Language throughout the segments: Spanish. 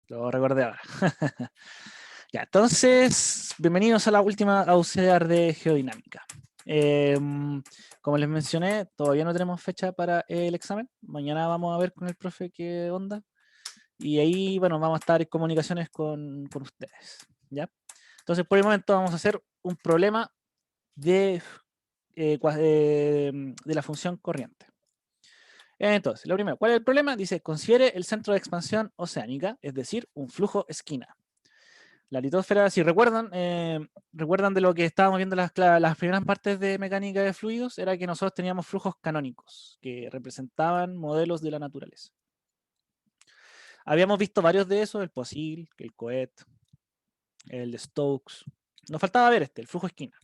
Lo recordé ahora. Ya, entonces, bienvenidos a la última auxiliar de geodinámica. Como les mencioné, todavía no tenemos fecha para el examen. Mañana vamos a ver con el profe qué onda. Y ahí, bueno, vamos a estar en comunicaciones con ustedes. ¿Ya? Entonces, por el momento vamos a hacer un problema de, de la función corriente. Entonces, lo primero, ¿cuál es el problema? Dice, considere el centro de expansión oceánica, es decir, un flujo esquina. La litosfera, si recuerdan, recuerdan de lo que estábamos viendo las primeras partes de mecánica de fluidos, era que nosotros teníamos flujos canónicos, que representaban modelos de la naturaleza. Habíamos visto varios de esos, el Poiseuille, el Coet, el de Stokes. Nos faltaba ver el flujo esquina.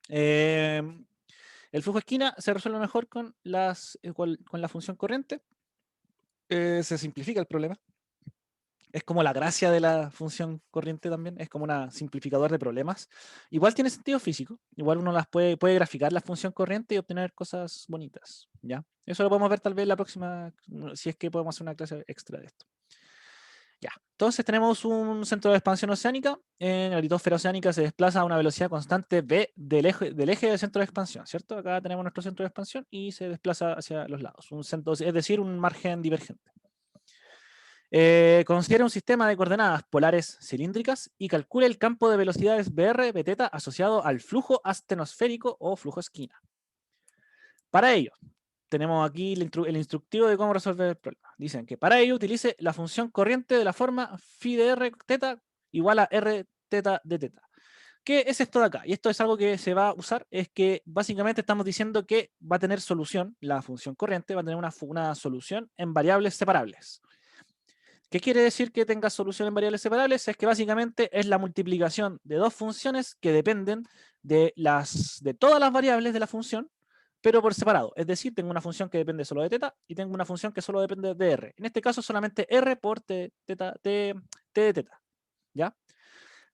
El flujo esquina se resuelve mejor con la función corriente. Se simplifica el problema. Es como la gracia de la función corriente también, es como un simplificador de problemas. Igual tiene sentido físico, igual uno puede graficar la función corriente y obtener cosas bonitas, ¿ya? Eso lo podemos ver tal vez la próxima, si es que podemos hacer una clase extra de esto. Ya, entonces tenemos un centro de expansión oceánica, en la litosfera oceánica se desplaza a una velocidad constante v del eje del centro de expansión, ¿cierto? Acá tenemos nuestro centro de expansión y se desplaza hacia los lados, es decir, un margen divergente. Considera un sistema de coordenadas polares cilíndricas y calcule el campo de velocidades Br, Bθ asociado al flujo astenosférico o flujo esquina. Para ello, tenemos aquí el instructivo de cómo resolver el problema. Dicen que para ello utilice la función corriente de la forma phi de r θ igual a r θ de θ. ¿Qué es esto de acá? Y esto es algo que se va a usar, es que básicamente estamos diciendo que va a tener solución, la función corriente va a tener una solución en variables separables. ¿Qué quiere decir que tenga solución en variables separables? Es que básicamente es la multiplicación de dos funciones que dependen de todas las variables de la función, pero por separado. Es decir, tengo una función que depende solo de θ y tengo una función que solo depende de r. En este caso solamente r por t de θ. ¿Ya?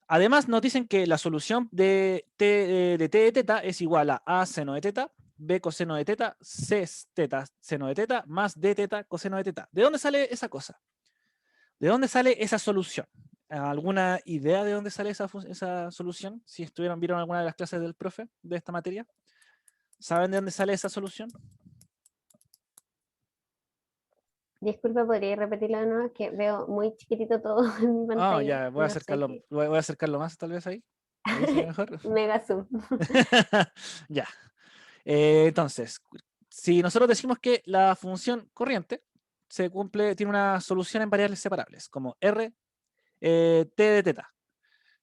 Además nos dicen que la solución de t de θ es igual a seno de θ, b coseno de θ, c θ seno de θ, más d θ coseno de θ. ¿De dónde sale esa cosa? ¿De dónde sale esa solución? ¿Alguna idea de dónde sale esa solución? Si vieron alguna de las clases del profe de esta materia. ¿Saben de dónde sale esa solución? Disculpa, ¿podría repetirlo de nuevo? Es que veo muy chiquitito todo en mi Ah, pantalla. ya, No sé qué. voy a acercarlo más tal vez ahí. Ahí se ve mejor. Mega zoom. Ya. Entonces, si nosotros decimos que la función corriente tiene una solución en variables separables, como r t de θ.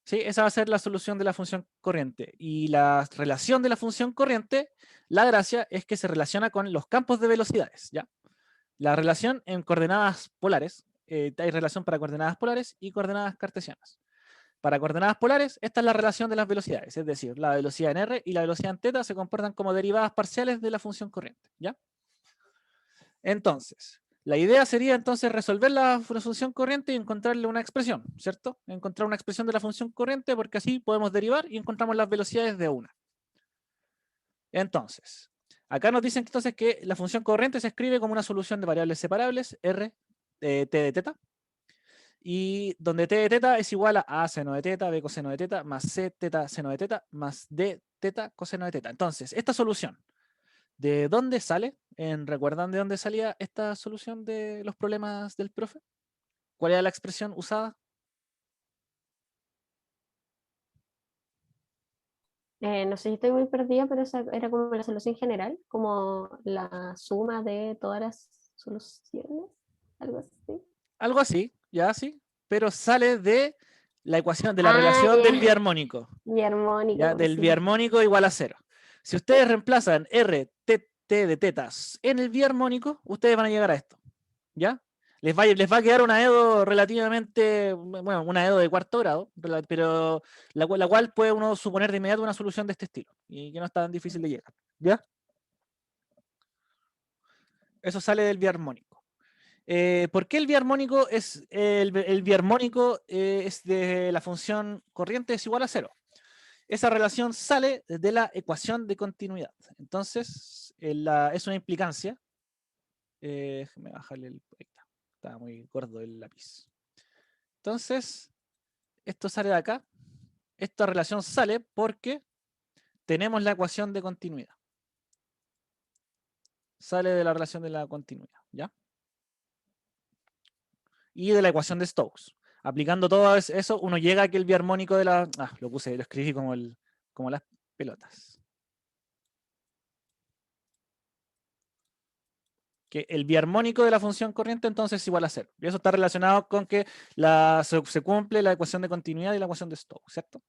¿Sí? Esa va a ser la solución de la función corriente. Y la relación de la función corriente, la gracia es que se relaciona con los campos de velocidades. ¿Ya? La relación en coordenadas polares, hay relación para coordenadas polares y coordenadas cartesianas. Para coordenadas polares, esta es la relación de las velocidades, es decir, la velocidad en r y la velocidad en θ se comportan como derivadas parciales de la función corriente. ¿Ya? Entonces, la idea sería entonces resolver la función corriente y encontrarle una expresión, ¿cierto? Encontrar una expresión de la función corriente porque así podemos derivar y encontramos las velocidades de una. Entonces, acá nos dicen entonces que la función corriente se escribe como una solución de variables separables, r, t de θ, y donde t de θ es igual a seno de θ, b coseno de θ, más c θ seno de θ, más d θ coseno de θ. Entonces, esta solución, ¿de dónde sale? ¿Recuerdan de dónde salía esta solución de los problemas del profe? ¿Cuál era la expresión usada? No sé si estoy muy perdida, pero esa era como la solución general, como la suma de todas las soluciones, algo así. Algo así, ya sí, pero sale de la ecuación, de la Ah, relación del ya. biarmónico, Mi ya, armónico, del sí. biarmónico igual a cero. Si ustedes reemplazan r, t de tetas en el biarmónico, ustedes van a llegar a esto, ¿ya? Les va a quedar una EDO relativamente, bueno, una EDO de cuarto grado, pero la cual puede uno suponer de inmediato una solución de este estilo, y que no es tan difícil de llegar, ¿ya? Eso sale del biarmónico. ¿Por qué el biarmónico el biarmónico es de la función corriente es igual a cero? Esa relación sale de la ecuación de continuidad. Entonces, es una implicancia. Déjame bajarle ahí está muy gordo el lápiz. Entonces, esto sale de acá. Esta relación sale porque tenemos la ecuación de continuidad. Sale de la relación de la continuidad, ¿ya? Y de la ecuación de Stokes. Aplicando todo eso, uno llega a que el biarmónico de la... lo escribí como las pelotas. Que el biarmónico de la función corriente entonces es igual a 0. Y eso está relacionado con que se cumple la ecuación de continuidad y la ecuación de Stokes, ¿cierto?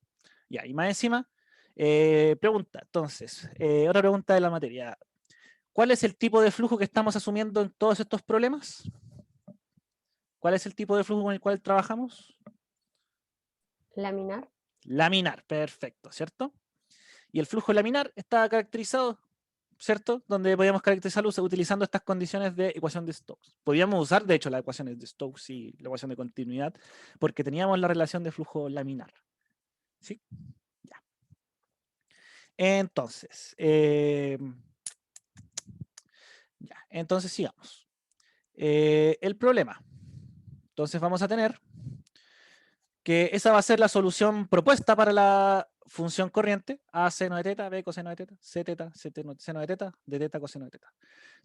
Ya, y más encima, pregunta, entonces, otra pregunta de la materia. ¿Cuál es el tipo de flujo que estamos asumiendo en todos estos problemas? ¿Cuál es el tipo de flujo con el cual trabajamos? Laminar. Laminar, perfecto, ¿cierto? Y el flujo laminar está caracterizado, ¿cierto? Donde podíamos caracterizarlo utilizando estas condiciones de ecuación de Stokes. Podíamos usar, de hecho, las ecuaciones de Stokes y la ecuación de continuidad, porque teníamos la relación de flujo laminar. ¿Sí? Ya. Entonces, entonces sigamos. El problema. Entonces vamos a tener que esa va a ser la solución propuesta para la función corriente, A seno de teta, B coseno de teta, C teta, seno de teta, D teta, coseno de teta.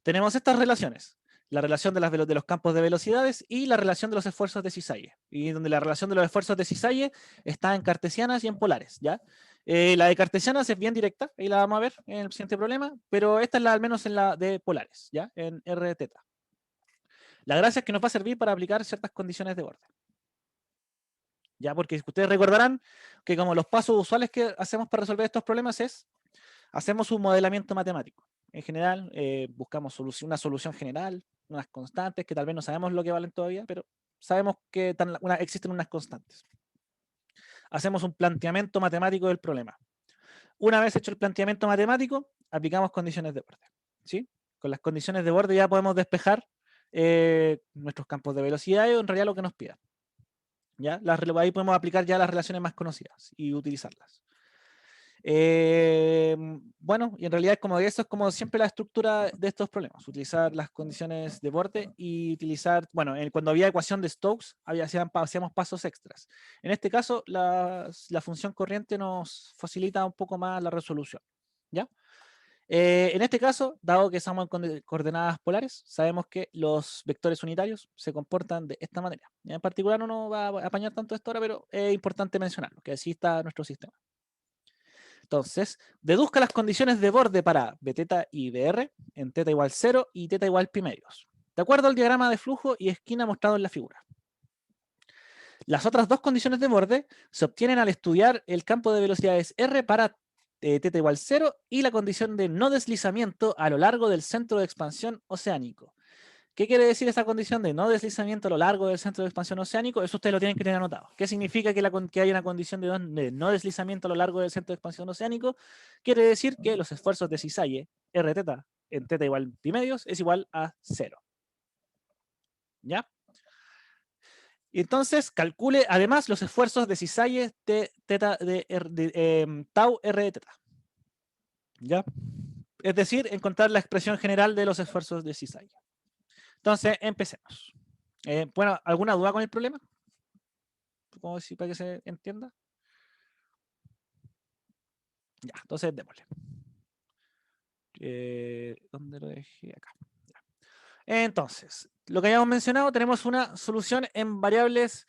Tenemos estas relaciones, la relación de los campos de velocidades y la relación de los esfuerzos de cisalle, y donde la relación de los esfuerzos de cisalle está en cartesianas y en polares, ¿ya? La de cartesianas es bien directa, ahí la vamos a ver en el siguiente problema, pero esta es al menos en la de polares, ¿ya? En R teta. La gracia es que nos va a servir para aplicar ciertas condiciones de borde. ¿Ya? Porque ustedes recordarán que como los pasos usuales que hacemos para resolver estos problemas es, hacemos un modelamiento matemático. En general, buscamos una solución general, unas constantes que tal vez no sabemos lo que valen todavía, pero sabemos que existen unas constantes. Hacemos un planteamiento matemático del problema. Una vez hecho el planteamiento matemático, aplicamos condiciones de borde. ¿Sí? Con las condiciones de borde ya podemos despejar nuestros campos de velocidad y en realidad lo que nos pidan. ¿Ya? Ahí podemos aplicar ya las relaciones más conocidas y utilizarlas. Bueno, y en realidad eso es como siempre la estructura de estos problemas, utilizar las condiciones de borde y utilizar, bueno, cuando había ecuación de Stokes hacíamos pasos extras. En este caso, la función corriente nos facilita un poco más la resolución. ¿Ya? En este caso, dado que estamos en coordenadas polares, sabemos que los vectores unitarios se comportan de esta manera. En particular no nos va a apañar tanto esto ahora, pero es importante mencionarlo, que así está nuestro sistema. Entonces, deduzca las condiciones de borde para Bθ y Br en θ igual 0 y θ igual pi medios, de acuerdo al diagrama de flujo y esquina mostrado en la figura. Las otras dos condiciones de borde se obtienen al estudiar el campo de velocidades R para θ igual 0 y la condición de no deslizamiento a lo largo del centro de expansión oceánico. ¿Qué quiere decir esa condición de no deslizamiento a lo largo del centro de expansión oceánico? Eso ustedes lo tienen que tener anotado. ¿Qué significa que hay una condición de no deslizamiento a lo largo del centro de expansión oceánico? Quiere decir que los esfuerzos de cisalle, R teta, en teta igual pi medios, es igual a 0. ¿Ya? Y entonces calcule además los esfuerzos de cisalle tau R de teta. ¿Ya? Es decir, encontrar la expresión general de los esfuerzos de cisalle. Entonces, empecemos. Bueno, ¿alguna duda con el problema? ¿Cómo decir para que se entienda? Ya, entonces démosle. ¿Dónde lo dejé? Acá. Ya. Entonces, lo que habíamos mencionado, tenemos una solución en variables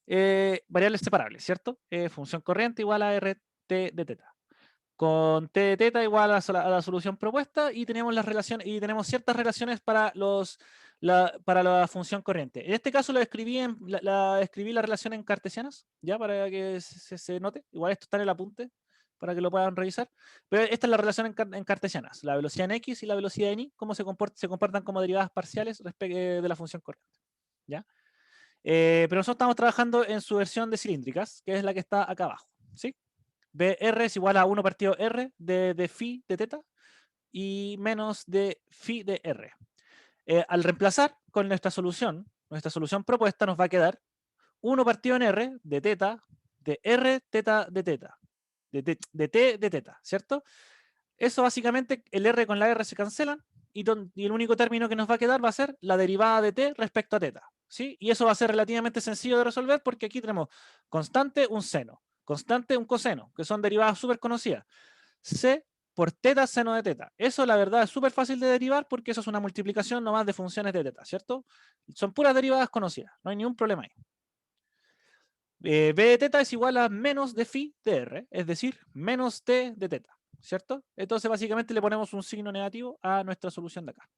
separables, ¿cierto? Función corriente igual a RT de teta. Con t de teta igual a la solución propuesta y tenemos tenemos ciertas relaciones para la función corriente. En este caso escribí la relación en cartesianas, ya para que se note. Igual esto está en el apunte para que lo puedan revisar. Pero esta es la relación en cartesianas, la velocidad en x y la velocidad en y, cómo se comportan como derivadas parciales de la función corriente. ¿Ya? Pero nosotros estamos trabajando en su versión de cilíndricas, que es la que está acá abajo. ¿Sí? BR es igual a 1 partido R de phi de teta y menos de phi de R. Al reemplazar con nuestra solución propuesta nos va a quedar 1 partido en R de teta de R teta de teta, de T de teta, ¿cierto? Eso básicamente, el R con la R se cancelan y el único término que nos va a quedar va a ser la derivada de T respecto a teta, ¿sí? Y eso va a ser relativamente sencillo de resolver porque aquí tenemos constante, un seno, constante, un coseno, que son derivadas súper conocidas. C por teta seno de teta. Eso la verdad es súper fácil de derivar porque eso es una multiplicación nomás de funciones de teta, ¿cierto? Son puras derivadas conocidas, no hay ningún problema ahí. B de teta es igual a menos de phi de r, es decir, menos t de teta, ¿cierto? Entonces básicamente le ponemos un signo negativo a nuestra solución de acá.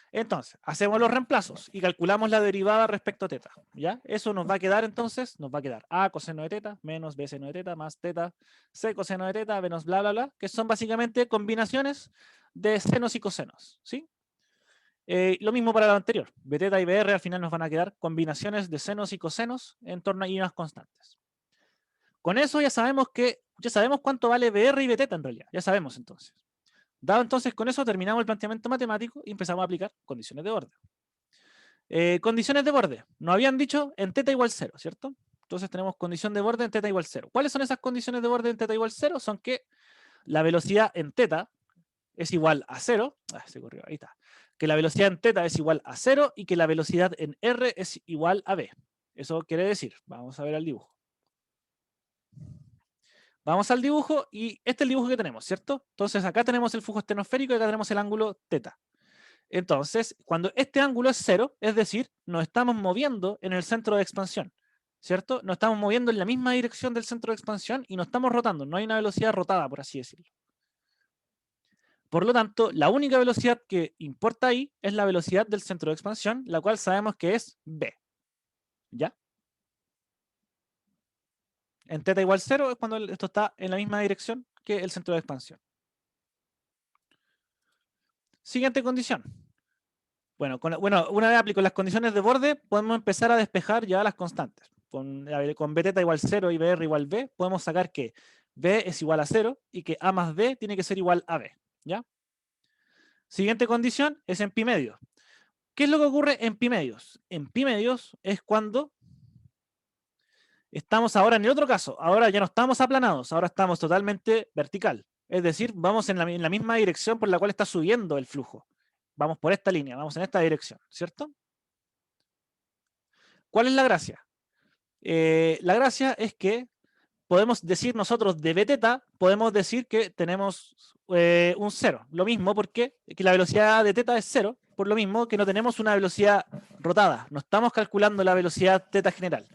Entonces, hacemos los reemplazos y calculamos la derivada respecto a teta, ¿ya? Eso nos va a quedar entonces, nos va a quedar a coseno de teta menos b seno de teta más teta c coseno de teta menos bla, bla, bla, que son básicamente combinaciones de senos y cosenos, ¿sí? Lo mismo para lo anterior, beta y br al final nos van a quedar combinaciones de senos y cosenos en torno a unas constantes. Con eso ya sabemos cuánto vale br y beta en realidad, ya sabemos entonces. Dado entonces con eso terminamos el planteamiento matemático y empezamos a aplicar condiciones de borde. Condiciones de borde, nos habían dicho en teta igual 0, ¿cierto? Entonces tenemos condición de borde en teta igual 0. ¿Cuáles son esas condiciones de borde en teta igual 0? Son que la velocidad en teta es igual a 0, se corrió, ahí está, que la velocidad en teta es igual a 0 y que la velocidad en r es igual a b. Eso quiere decir, vamos a ver el dibujo. Vamos al dibujo y este es el dibujo que tenemos, ¿cierto? Entonces acá tenemos el flujo estenosférico y acá tenemos el ángulo teta. Entonces, cuando este ángulo es 0, es decir, nos estamos moviendo en el centro de expansión, ¿cierto? Nos estamos moviendo en la misma dirección del centro de expansión y no estamos rotando, no hay una velocidad rotada, por así decirlo. Por lo tanto, la única velocidad que importa ahí es la velocidad del centro de expansión, la cual sabemos que es b. ¿Ya? En teta igual 0 es cuando esto está en la misma dirección que el centro de expansión. Siguiente condición. Bueno, una vez aplico las condiciones de borde, podemos empezar a despejar ya las constantes. Con b teta igual 0 y br igual b, podemos sacar que b es igual a 0 y que a más b tiene que ser igual a b. ¿Ya? Siguiente condición es en pi medios. ¿Qué es lo que ocurre en pi medios? En pi medios es cuando estamos ahora en el otro caso. Ahora ya no estamos aplanados, ahora estamos totalmente vertical. Es decir, vamos en la misma dirección por la cual está subiendo el flujo. Vamos por esta línea, vamos en esta dirección, ¿cierto? ¿Cuál es la gracia? La gracia es que podemos decir nosotros de beta, podemos decir que tenemos un 0. Lo mismo porque que la velocidad de teta es 0, por lo mismo que no tenemos una velocidad rotada. No estamos calculando la velocidad teta general.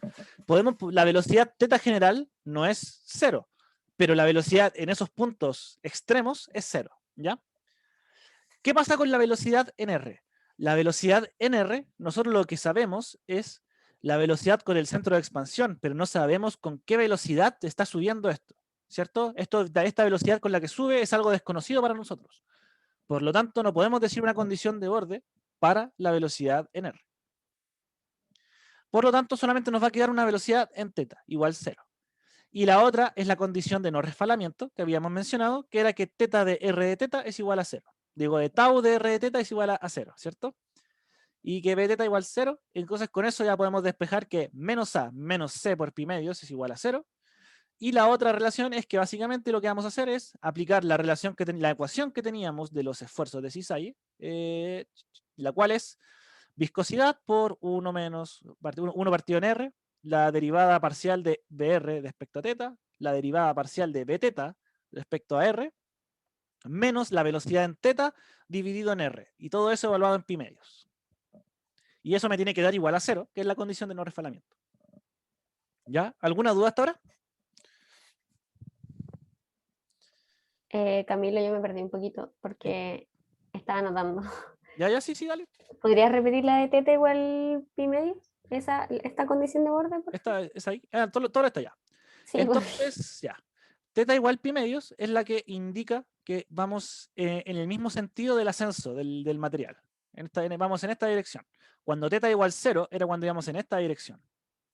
La velocidad teta general no es 0, pero la velocidad en esos puntos extremos es 0. ¿Ya? ¿Qué pasa con la velocidad en R? La velocidad en R, nosotros lo que sabemos es la velocidad con el centro de expansión, pero no sabemos con qué velocidad está subiendo esto, ¿cierto? Esta velocidad con la que sube es algo desconocido para nosotros. Por lo tanto, no podemos decir una condición de borde para la velocidad en R. Por lo tanto, solamente nos va a quedar una velocidad en teta, igual 0. Y la otra es la condición de no resfalamiento que habíamos mencionado, que era que teta de R de teta es igual a 0. Digo, de tau de R de teta es igual a 0, ¿cierto? Y que b teta igual 0. Entonces con eso ya podemos despejar que menos a menos c por pi medios es igual a 0. Y la otra relación es que básicamente lo que vamos a hacer es aplicar la relación la ecuación que teníamos de los esfuerzos de Cisaille, la cual es viscosidad por 1 partido en R, la derivada parcial de br respecto a teta, la derivada parcial de b teta respecto a r, menos la velocidad en teta dividido en r. Y todo eso evaluado en pi medios. Y eso me tiene que dar igual a 0, que es la condición de no resfalamiento. ¿Ya? ¿Alguna duda hasta ahora? Camilo, yo me perdí un poquito porque estaba anotando. Ya, sí, dale. ¿Podrías repetir la de teta igual pi medios? ¿Esta condición de borde? Esta es ahí. Todo está ya. Sí, Entonces, ya. Teta igual pi medios es la que indica que vamos en el mismo sentido del ascenso del material. Vamos en esta dirección. Cuando teta igual 0 era cuando íbamos en esta dirección.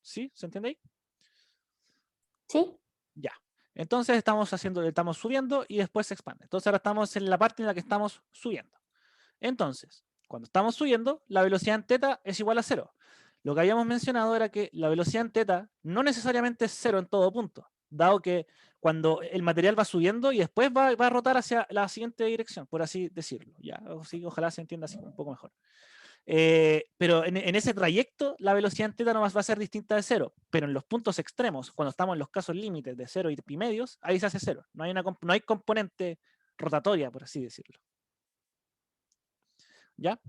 ¿Sí? ¿Se entiende ahí? sí. Ya. Entonces estamos subiendo y después se expande. Entonces ahora estamos en la parte en la que estamos subiendo. Entonces, cuando estamos subiendo, la velocidad en teta es igual a 0. Lo que habíamos mencionado era que la velocidad en teta no necesariamente es 0 en todo punto, dado que cuando el material va subiendo y después va a rotar hacia la siguiente dirección, por así decirlo. ¿Ya? Ojalá se entienda así un poco mejor. Pero en ese trayecto la velocidad en teta no va a ser distinta de 0, pero en los puntos extremos, cuando estamos en los casos límites de 0 y pi medios, ahí se hace 0. No hay componente rotatoria, por así decirlo. ¿Ya?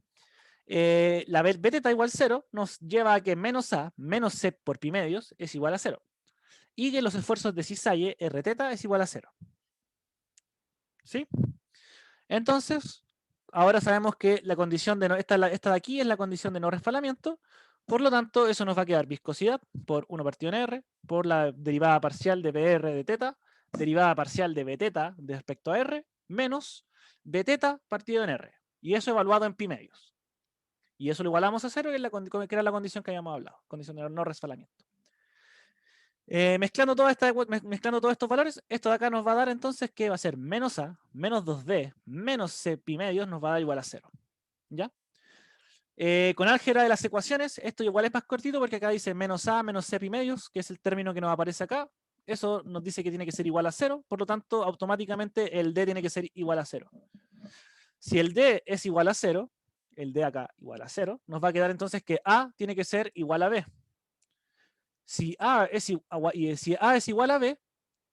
La beta igual 0 nos lleva a que menos a menos c por pi medios es igual a 0. Y que los esfuerzos de cisalle r teta es igual a 0. ¿Sí? Entonces, ahora sabemos que la condición de esta de aquí es la condición de no resbalamiento. Por lo tanto, eso nos va a quedar viscosidad por 1 partido en R, por la derivada parcial de BR de teta, derivada parcial de B teta respecto a R, menos B teta partido en R. Y eso evaluado en pi medios. Y eso lo igualamos a 0, que era la condición que habíamos hablado, condición de no resbalamiento. Mezclando todos estos valores, esto de acá nos va a dar entonces que va a ser menos A, menos 2B, menos C pi medios nos va a dar igual a 0. ¿Ya? Con álgebra de las ecuaciones, esto igual es más cortito porque acá dice menos A, menos C pi medios, que es el término que nos aparece acá. Eso nos dice que tiene que ser igual a 0, por lo tanto, automáticamente el D tiene que ser igual a 0. Si el D es igual a 0, el D acá igual a 0, nos va a quedar entonces que A tiene que ser igual a B. Si A es igual a B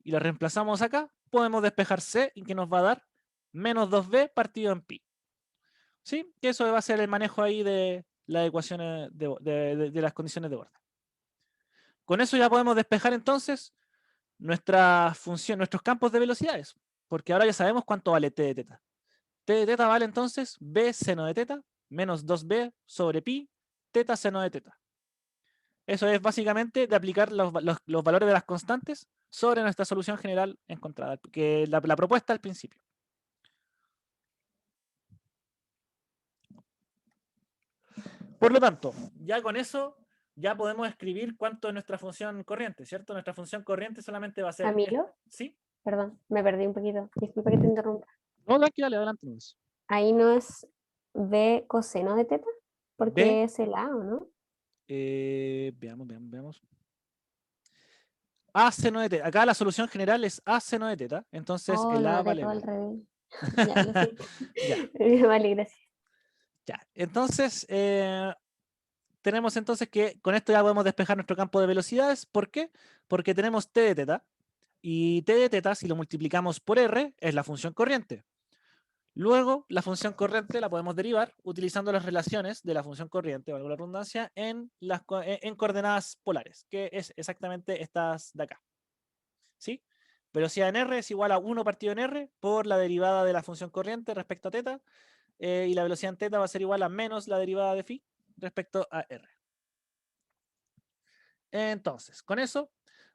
y lo reemplazamos acá, podemos despejar C y que nos va a dar menos 2B partido en pi. ¿Sí? Que eso va a ser el manejo ahí de las ecuaciones de las condiciones de borde. Con eso ya podemos despejar entonces nuestros campos de velocidades, porque ahora ya sabemos cuánto vale t de teta. T de teta vale entonces B seno de teta menos 2B sobre pi teta seno de teta. Eso es básicamente de aplicar los valores de las constantes sobre nuestra solución general encontrada, que la propuesta al principio. Por lo tanto, ya con eso ya podemos escribir cuánto es nuestra función corriente, ¿cierto? Nuestra función corriente solamente va a ser... Camilo, ¿Sí? perdón, me perdí un poquito. Disculpa que te interrumpa. No, aquí dale, adelante. Ahí no es B coseno de teta, porque B, es el A, ¿o no? veamos. A seno de teta. Acá la solución general es A seno de teta, entonces Oh, el lo A anoté vale todo B. al revés. Ya, lo siento. Ya, Vale, gracias. ya. Entonces, tenemos entonces que con esto ya podemos despejar nuestro campo de velocidades. ¿Por qué? Porque tenemos t de teta. Y t de teta, si lo multiplicamos por r, es la función corriente. Luego, la función corriente la podemos derivar utilizando las relaciones de la función corriente, valga la redundancia, en coordenadas polares, que es exactamente estas de acá. ¿Sí? Velocidad en r es igual a 1 partido en r por la derivada de la función corriente respecto a teta, y la velocidad en teta va a ser igual a menos la derivada de phi respecto a r. Entonces, con eso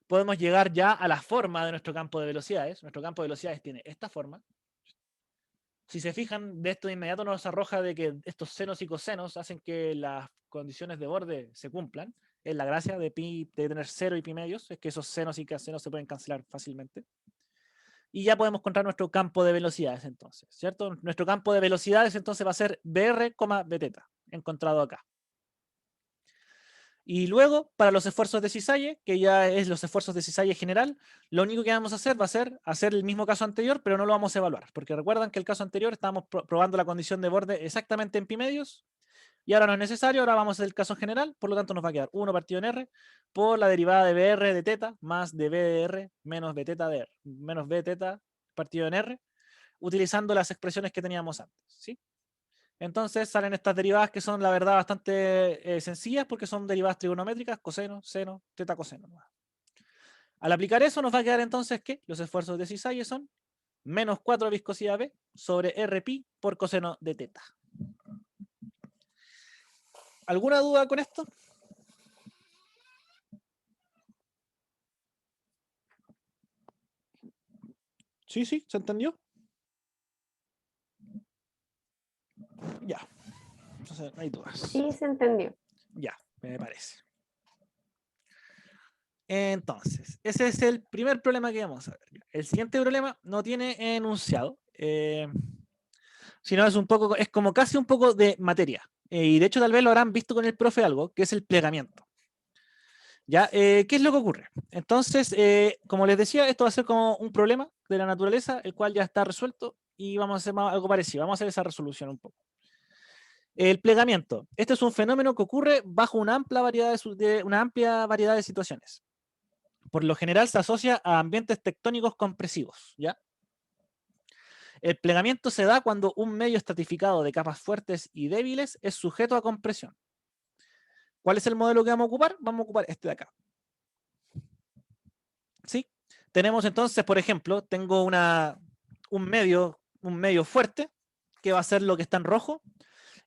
podemos llegar ya a la forma de nuestro campo de velocidades. Nuestro campo de velocidades tiene esta forma. Si se fijan, de esto de inmediato nos arroja de que estos senos y cosenos hacen que las condiciones de borde se cumplan. Es la gracia de tener 0 y pi medios, es que esos senos y cosenos se pueden cancelar fácilmente. Y ya podemos encontrar nuestro campo de velocidades entonces, ¿cierto? Nuestro campo de velocidades entonces va a ser BR, B teta, encontrado acá. Y luego, para los esfuerzos de cisalle, que ya es los esfuerzos de cisalle general, lo único que vamos a hacer va a ser hacer el mismo caso anterior, pero no lo vamos a evaluar, porque recuerdan que el caso anterior estábamos probando la condición de borde exactamente en pi medios, y ahora no es necesario, ahora vamos a hacer el caso general, por lo tanto nos va a quedar 1 partido en R por la derivada de BR de teta más de B de R menos B teta de R, menos B teta partido en R, utilizando las expresiones que teníamos antes, ¿sí? Entonces salen estas derivadas que son, la verdad, bastante sencillas porque son derivadas trigonométricas, coseno, seno, teta, coseno. Al aplicar eso nos va a quedar entonces que los esfuerzos de cisalle son menos 4 viscosidad B sobre R pi por coseno de teta. ¿Alguna duda con esto? Sí, ¿se entendió? Ya. Entonces, no hay dudas. Sí, se entendió. Ya, me parece. Entonces, ese es el primer problema que vamos a ver. El siguiente problema no tiene enunciado, sino es como casi un poco de materia. Y de hecho tal vez lo habrán visto con el profe algo, que es el plegamiento. ¿Ya? ¿Qué es lo que ocurre? Entonces, como les decía, esto va a ser como un problema de la naturaleza, el cual ya está resuelto, y vamos a hacer algo parecido. Vamos a hacer esa resolución un poco. El plegamiento. Este es un fenómeno que ocurre bajo una amplia variedad de situaciones. Por lo general se asocia a ambientes tectónicos compresivos, ¿ya? El plegamiento se da cuando un medio estratificado de capas fuertes y débiles es sujeto a compresión. ¿Cuál es el modelo que vamos a ocupar? Vamos a ocupar este de acá. ¿Sí? Tenemos entonces, por ejemplo, tengo un medio fuerte, que va a ser lo que está en rojo,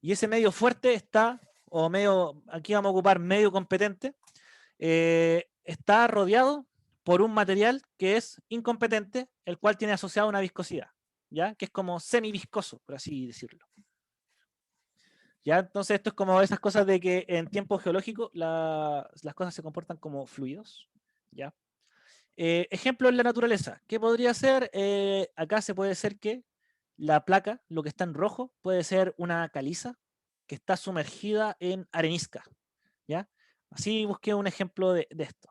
y ese medio fuerte está, o medio, aquí vamos a ocupar medio competente, está rodeado por un material que es incompetente, el cual tiene asociado una viscosidad, ¿ya? Que es como semiviscoso, por así decirlo. ¿Ya? Entonces esto es como esas cosas de que en tiempo geológico las cosas se comportan como fluidos, ¿ya? Ejemplo en la naturaleza. ¿Qué podría ser? Acá se puede ser que la placa, lo que está en rojo, puede ser una caliza que está sumergida en arenisca, ¿ya? Así busqué un ejemplo de esto.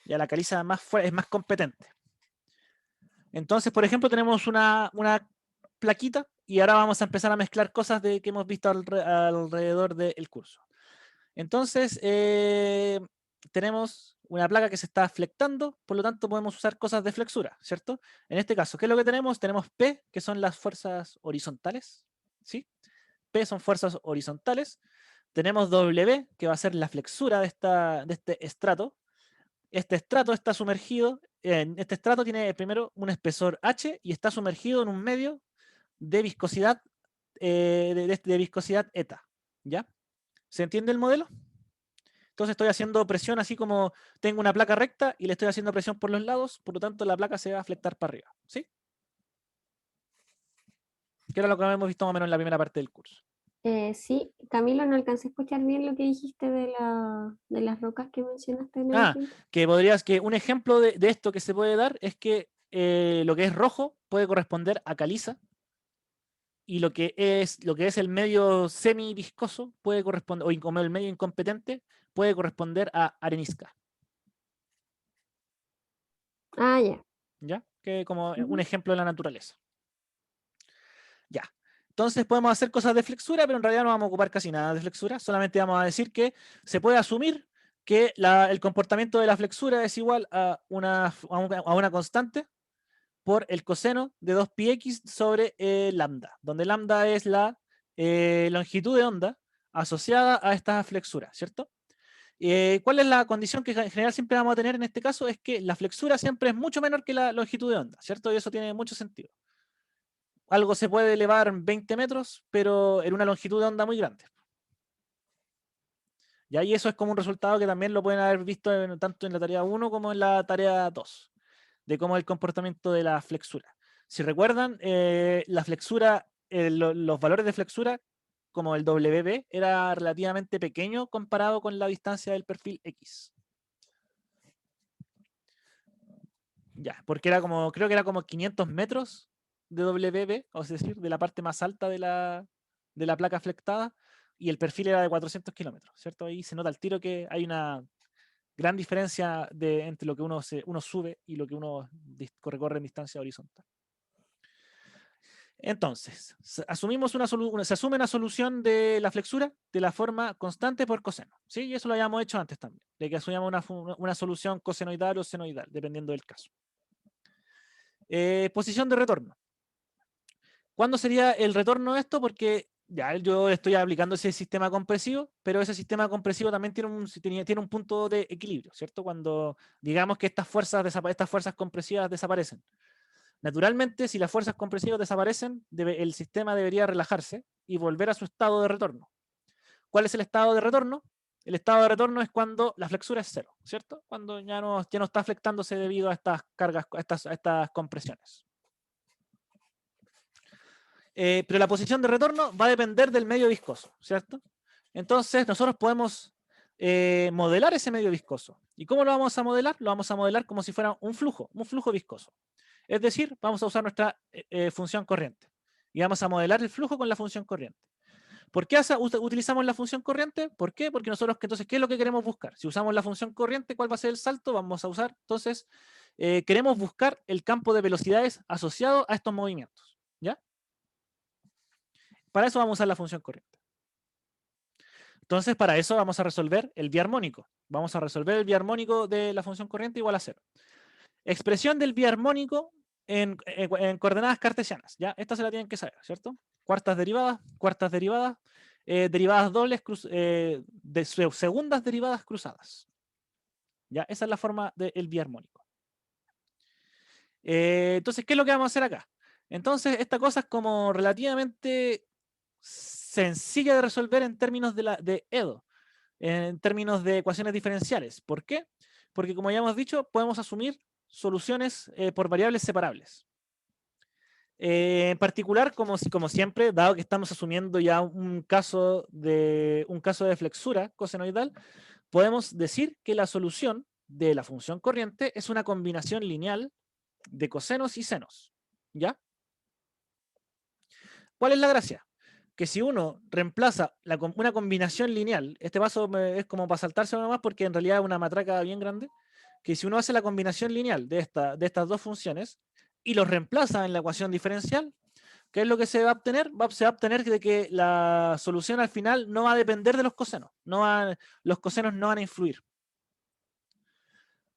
Ya la caliza es más competente. Entonces, por ejemplo, tenemos una plaquita y ahora vamos a empezar a mezclar cosas que hemos visto alrededor del curso. Entonces, tenemos una placa que se está flectando, por lo tanto podemos usar cosas de flexura, ¿cierto? En este caso, ¿qué es lo que tenemos? Tenemos P, que son las fuerzas horizontales, ¿sí? P son fuerzas horizontales. Tenemos W, que va a ser la flexura de este estrato. Este estrato está sumergido, este estrato tiene primero un espesor H y está sumergido en un medio de viscosidad, de viscosidad eta, ¿ya? ¿Se entiende el modelo? Entonces estoy haciendo presión así como tengo una placa recta y le estoy haciendo presión por los lados, por lo tanto la placa se va a flectar para arriba, ¿sí? Que era lo que hemos visto más o menos en la primera parte del curso. Sí, Camilo, no alcancé a escuchar bien lo que dijiste de las rocas que mencionaste en el Ah, ejemplo. que un ejemplo de esto que se puede dar es que lo que es rojo puede corresponder a caliza y lo que es el medio semi-viscoso puede corresponder, o como el medio incompetente, puede corresponder a arenisca, Ah, ya. ¿ya? Que como un Ujú. ejemplo de la naturaleza. Ya. Entonces podemos hacer cosas de flexura, pero en realidad no vamos a ocupar casi nada de flexura. Solamente vamos a decir que se puede asumir que el comportamiento de la flexura es igual a una constante por el coseno de 2πx sobre lambda, donde lambda es la longitud de onda asociada a esta flexura, ¿cierto? ¿Cuál es la condición que en general siempre vamos a tener en este caso? Es que la flexura siempre es mucho menor que la longitud de onda, ¿cierto? Y eso tiene mucho sentido. Algo se puede elevar 20 metros, pero en una longitud de onda muy grande. Y ahí eso es como un resultado que también lo pueden haber visto tanto en la tarea 1 como en la tarea 2, de cómo es el comportamiento de la flexura. Si recuerdan, la flexura, los valores de flexura, como el WB, era relativamente pequeño comparado con la distancia del perfil X. Ya, porque creo que era como 500 metros de WB, o es decir, de la parte más alta de la placa flectada, y el perfil era de 400 kilómetros, ¿cierto? Ahí se nota al tiro que hay una gran diferencia entre lo que uno sube y lo que uno recorre en distancia horizontal. Entonces, se asume una solución de la flexura de la forma constante por coseno, ¿sí? Y eso lo habíamos hecho antes también, de que asumíamos una solución cosenoidal o senoidal, dependiendo del caso. Posición de retorno. ¿Cuándo sería el retorno de esto? Porque ya yo estoy aplicando ese sistema compresivo, pero ese sistema compresivo también tiene un punto de equilibrio, ¿cierto? Cuando digamos que estas fuerzas compresivas desaparecen. Naturalmente, si las fuerzas compresivas desaparecen, el sistema debería relajarse y volver a su estado de retorno. ¿Cuál es el estado de retorno? El estado de retorno es cuando la flexura es cero, ¿cierto? Cuando ya no está flectándose debido a estas cargas, a estas compresiones. Pero la posición de retorno va a depender del medio viscoso, ¿cierto? Entonces, nosotros podemos modelar ese medio viscoso. ¿Y cómo lo vamos a modelar? Lo vamos a modelar como si fuera un flujo viscoso. Es decir, vamos a usar nuestra función corriente. Y vamos a modelar el flujo con la función corriente. ¿Por qué utilizamos la función corriente? ¿Por qué? Porque nosotros, entonces, ¿qué es lo que queremos buscar? Si usamos la función corriente, ¿cuál va a ser el salto? Vamos a usar, entonces, queremos buscar el campo de velocidades asociado a estos movimientos, ¿ya? Para eso vamos a usar la función corriente. Entonces, para eso vamos a resolver el biarmónico. Vamos a resolver el biarmónico de la función corriente igual a 0. Expresión del biarmónico en coordenadas cartesianas. ¿Ya? Esta se la tienen que saber, ¿cierto? Cuartas derivadas, derivadas dobles, segundas derivadas cruzadas. ¿Ya? Esa es la forma del biarmónico. Entonces, ¿qué es lo que vamos a hacer acá? Entonces, esta cosa es como relativamente sencilla de resolver en términos de Edo, en términos de ecuaciones diferenciales. ¿Por qué? Porque, como ya hemos dicho, podemos asumir soluciones por variables separables. En particular, como siempre, dado que estamos asumiendo ya un caso de flexura cosenoidal, podemos decir que la solución de la función corriente es una combinación lineal de cosenos y senos. ¿Ya? ¿Cuál es la gracia? Que si uno reemplaza una combinación lineal, este paso es como para saltarse nomás porque en realidad es una matraca bien grande, que si uno hace la combinación lineal de estas dos funciones y los reemplaza en la ecuación diferencial, ¿qué es lo que se va a obtener? Se va a obtener de que la solución al final no va a depender de los cosenos. Los cosenos no van a influir.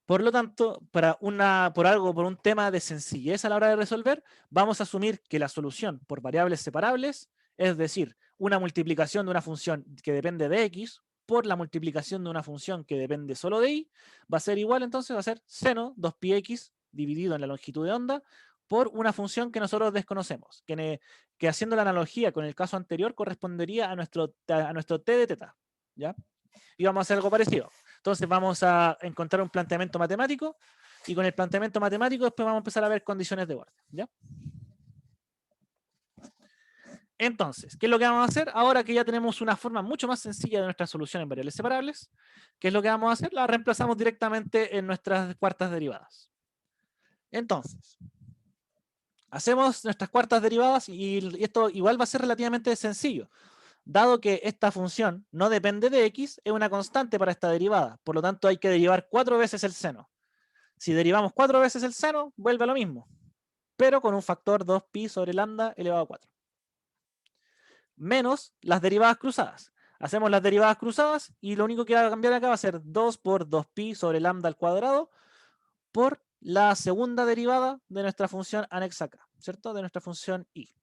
Por lo tanto, por un tema de sencillez a la hora de resolver, vamos a asumir que la solución por variables separables, es decir, una multiplicación de una función que depende de x por la multiplicación de una función que depende solo de y, va a ser igual, entonces va a ser seno 2πx dividido en la longitud de onda por una función que nosotros desconocemos, que haciendo la analogía con el caso anterior correspondería a nuestro t de teta. ¿Ya? Y vamos a hacer algo parecido. Entonces vamos a encontrar un planteamiento matemático y con el planteamiento matemático después vamos a empezar a ver condiciones de orden. ¿Ya? Entonces, ¿qué es lo que vamos a hacer? Ahora que ya tenemos una forma mucho más sencilla de nuestra solución en variables separables, ¿qué es lo que vamos a hacer? La reemplazamos directamente en nuestras cuartas derivadas. Entonces, hacemos nuestras cuartas derivadas y esto igual va a ser relativamente sencillo. Dado que esta función no depende de x, es una constante para esta derivada. Por lo tanto, hay que derivar 4 veces el seno. Si derivamos 4 veces el seno, vuelve a lo mismo, pero con un factor 2pi sobre lambda elevado a 4. Menos las derivadas cruzadas. Hacemos las derivadas cruzadas y lo único que va a cambiar acá va a ser 2 por 2pi sobre lambda al cuadrado por la segunda derivada de nuestra función anexa acá, ¿cierto? De nuestra función y.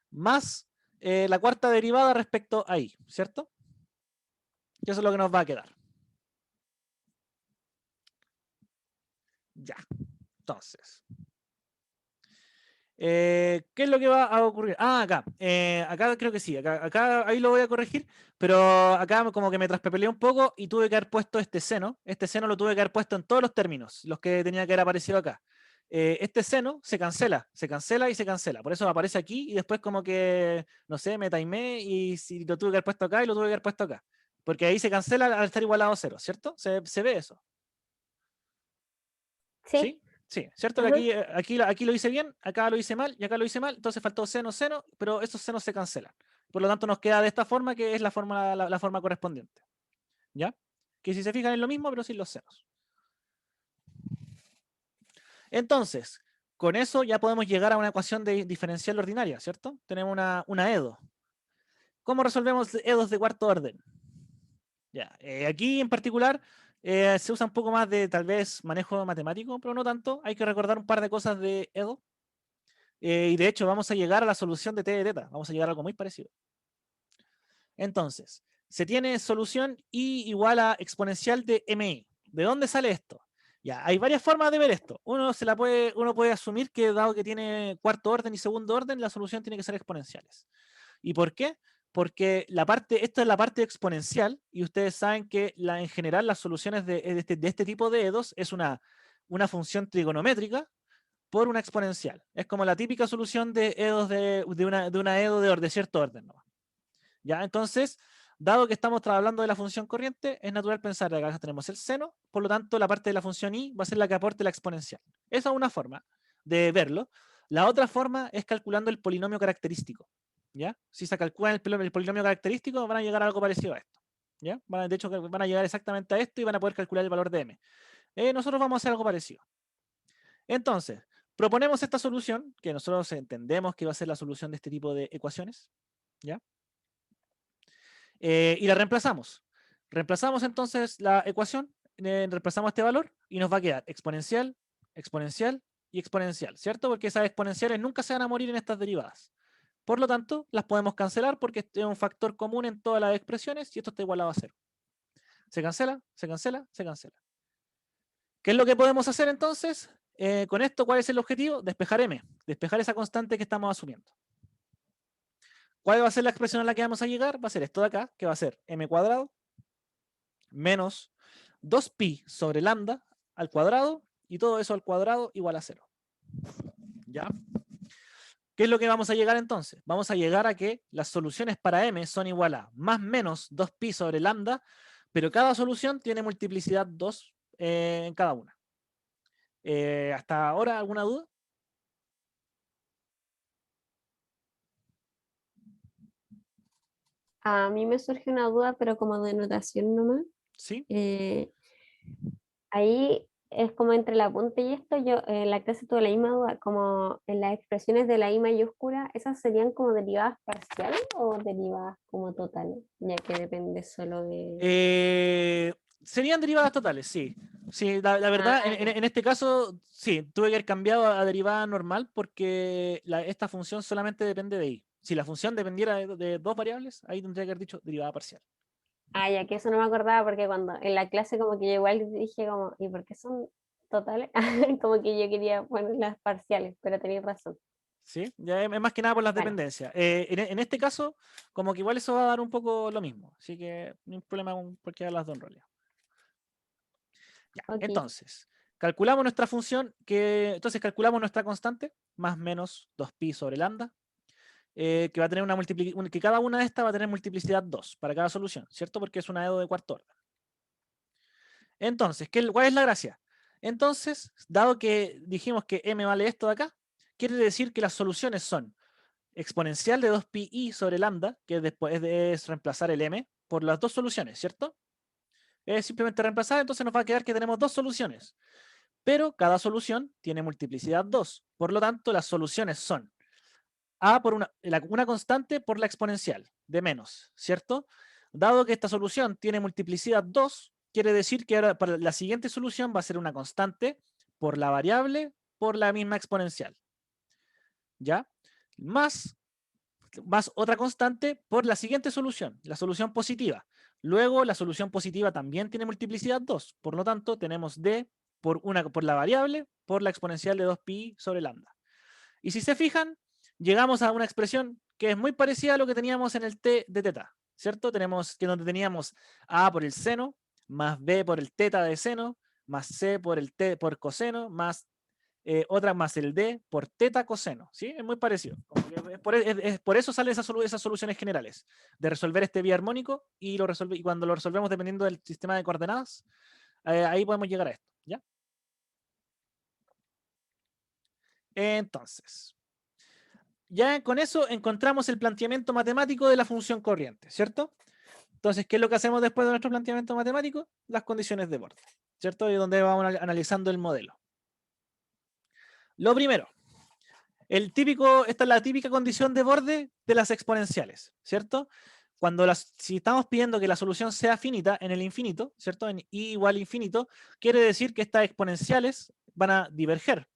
Más la cuarta derivada respecto a y, ¿cierto? Y eso es lo que nos va a quedar. Ya. Entonces. ¿Qué es lo que va a ocurrir? Acá. Acá creo que sí. Acá ahí lo voy a corregir. Pero acá como que me traspapelé un poco y tuve que haber puesto este seno. Este seno lo tuve que haber puesto en todos los términos, los que tenía que haber aparecido acá. Este seno se cancela y se cancela. Por eso aparece aquí y después como que, no sé, me timé y si lo tuve que haber puesto acá y lo tuve que haber puesto acá. Porque ahí se cancela al estar igualado a 0, ¿cierto? Se ve eso. Sí. ¿Sí? Sí, ¿cierto? Que Ujú. aquí lo hice bien, acá lo hice mal y acá lo hice mal, entonces faltó seno, seno, pero esos senos se cancelan. Por lo tanto, nos queda de esta forma, que es la forma correspondiente. ¿Ya? Que si se fijan es lo mismo, pero sin los senos. Entonces, con eso ya podemos llegar a una ecuación de diferencial ordinaria, ¿cierto? Tenemos una EDO. ¿Cómo resolvemos EDOs de cuarto orden? Ya, aquí en particular se usa un poco más de tal vez manejo matemático, pero no tanto. Hay que recordar un par de cosas de EDO. Y de hecho vamos a llegar a la solución de t de teta. Vamos a llegar a algo muy parecido. Entonces, se tiene solución i igual a exponencial de mi. ¿De dónde sale esto? Ya, hay varias formas de ver esto. Uno puede asumir que dado que tiene cuarto orden y segundo orden, la solución tiene que ser exponenciales. ¿Y por qué? Porque esto es la parte exponencial y ustedes saben que en general las soluciones de este tipo de EDOs es una función trigonométrica por una exponencial. Es como la típica solución de EDOs de una EDO de cierto orden, ¿no? ¿Ya? Entonces, dado que estamos hablando de la función corriente, es natural pensar que acá tenemos el seno, por lo tanto la parte de la función y va a ser la que aporte la exponencial. Esa es una forma de verlo. La otra forma es calculando el polinomio característico. ¿Ya? Si se calcula el polinomio característico, van a llegar a algo parecido a esto. ¿Ya? De hecho, van a llegar exactamente a esto y van a poder calcular el valor de m. Nosotros vamos a hacer algo parecido. Entonces, proponemos esta solución, que nosotros entendemos que va a ser la solución de este tipo de ecuaciones, ¿ya? y la reemplazamos. Reemplazamos entonces la ecuación, reemplazamos este valor y nos va a quedar exponencial, exponencial y exponencial, ¿cierto? Porque esas exponenciales nunca se van a morir en estas derivadas. Por lo tanto, las podemos cancelar porque este es un factor común en todas las expresiones y esto está igualado a 0. Se cancela, se cancela, se cancela. ¿Qué es lo que podemos hacer entonces? Con esto, ¿cuál es el objetivo? Despejar m, despejar esa constante que estamos asumiendo. ¿Cuál va a ser la expresión a la que vamos a llegar? Va a ser esto de acá, que va a ser m cuadrado menos 2pi sobre lambda al cuadrado y todo eso al cuadrado igual a 0. ¿Ya? ¿Qué es lo que vamos a llegar entonces? Vamos a llegar a que las soluciones para m son igual a más menos 2pi sobre lambda, pero cada solución tiene multiplicidad 2 en cada una. ¿Hasta ahora alguna duda? A mí me surge una duda, pero como de notación nomás. ¿Sí? Eh, Ahí es como entre la punta y esto, yo en la clase tuve la misma duda, como en las expresiones de la I mayúscula, ¿esas serían como derivadas parciales o derivadas como totales? Ya que depende solo de... Serían derivadas totales, sí. Sí, la verdad, Ah, ya. en este caso, sí, tuve que haber cambiado a derivada normal porque esta función solamente depende de i. Si la función dependiera de dos variables, ahí tendría que haber dicho derivada parcial. Ah, ya que eso no me acordaba porque cuando en la clase como que yo igual dije como, ¿y por qué son totales? Como que yo quería poner las parciales, pero tenéis razón. ¿Sí? Ya es más que nada por las Vale, dependencias. En este caso, como que igual eso va a dar un poco lo mismo. Así que no hay problema con cualquiera de las dos en realidad. Ya, ok. entonces, calculamos nuestra función, entonces calculamos nuestra constante, más menos 2pi sobre lambda, que va a tener que cada una de estas va a tener multiplicidad 2 para cada solución, ¿cierto? Porque es una EDO de cuarto orden. Entonces, ¿cuál es la gracia? Entonces, dado que dijimos que m vale esto de acá, quiere decir que las soluciones son exponencial de 2pi sobre lambda, que después es reemplazar el m, por las dos soluciones, ¿cierto? Es simplemente reemplazar, entonces nos va a quedar que tenemos dos soluciones. Pero cada solución tiene multiplicidad 2. Por lo tanto, las soluciones son a por una constante por la exponencial de menos, ¿cierto? Dado que esta solución tiene multiplicidad 2, quiere decir que ahora para la siguiente solución va a ser una constante por la variable por la misma exponencial, ¿ya? Más, más otra constante por la siguiente solución, la solución positiva. Luego, la solución positiva también tiene multiplicidad 2, por lo tanto, tenemos d por la variable por la exponencial de 2pi sobre lambda. Y si se fijan, llegamos a una expresión que es muy parecida a lo que teníamos en el t de teta, ¿cierto? Tenemos que donde teníamos a por el seno, más b por el teta de seno, más c por el t por coseno, más otra más el d por teta coseno, ¿sí? Es muy parecido. Como que por eso salen esas soluciones generales, de resolver este biarmónico y cuando lo resolvemos dependiendo del sistema de coordenadas, ahí podemos llegar a esto, ¿ya? Entonces, ya con eso encontramos el planteamiento matemático de la función corriente, ¿cierto? Entonces, ¿qué es lo que hacemos después de nuestro planteamiento matemático? Las condiciones de borde, ¿cierto? Y donde vamos analizando el modelo. Lo primero, esta es la típica condición de borde de las exponenciales, ¿cierto? Si estamos pidiendo que la solución sea finita en el infinito, ¿cierto? En i igual infinito, quiere decir que estas exponenciales van a diverger,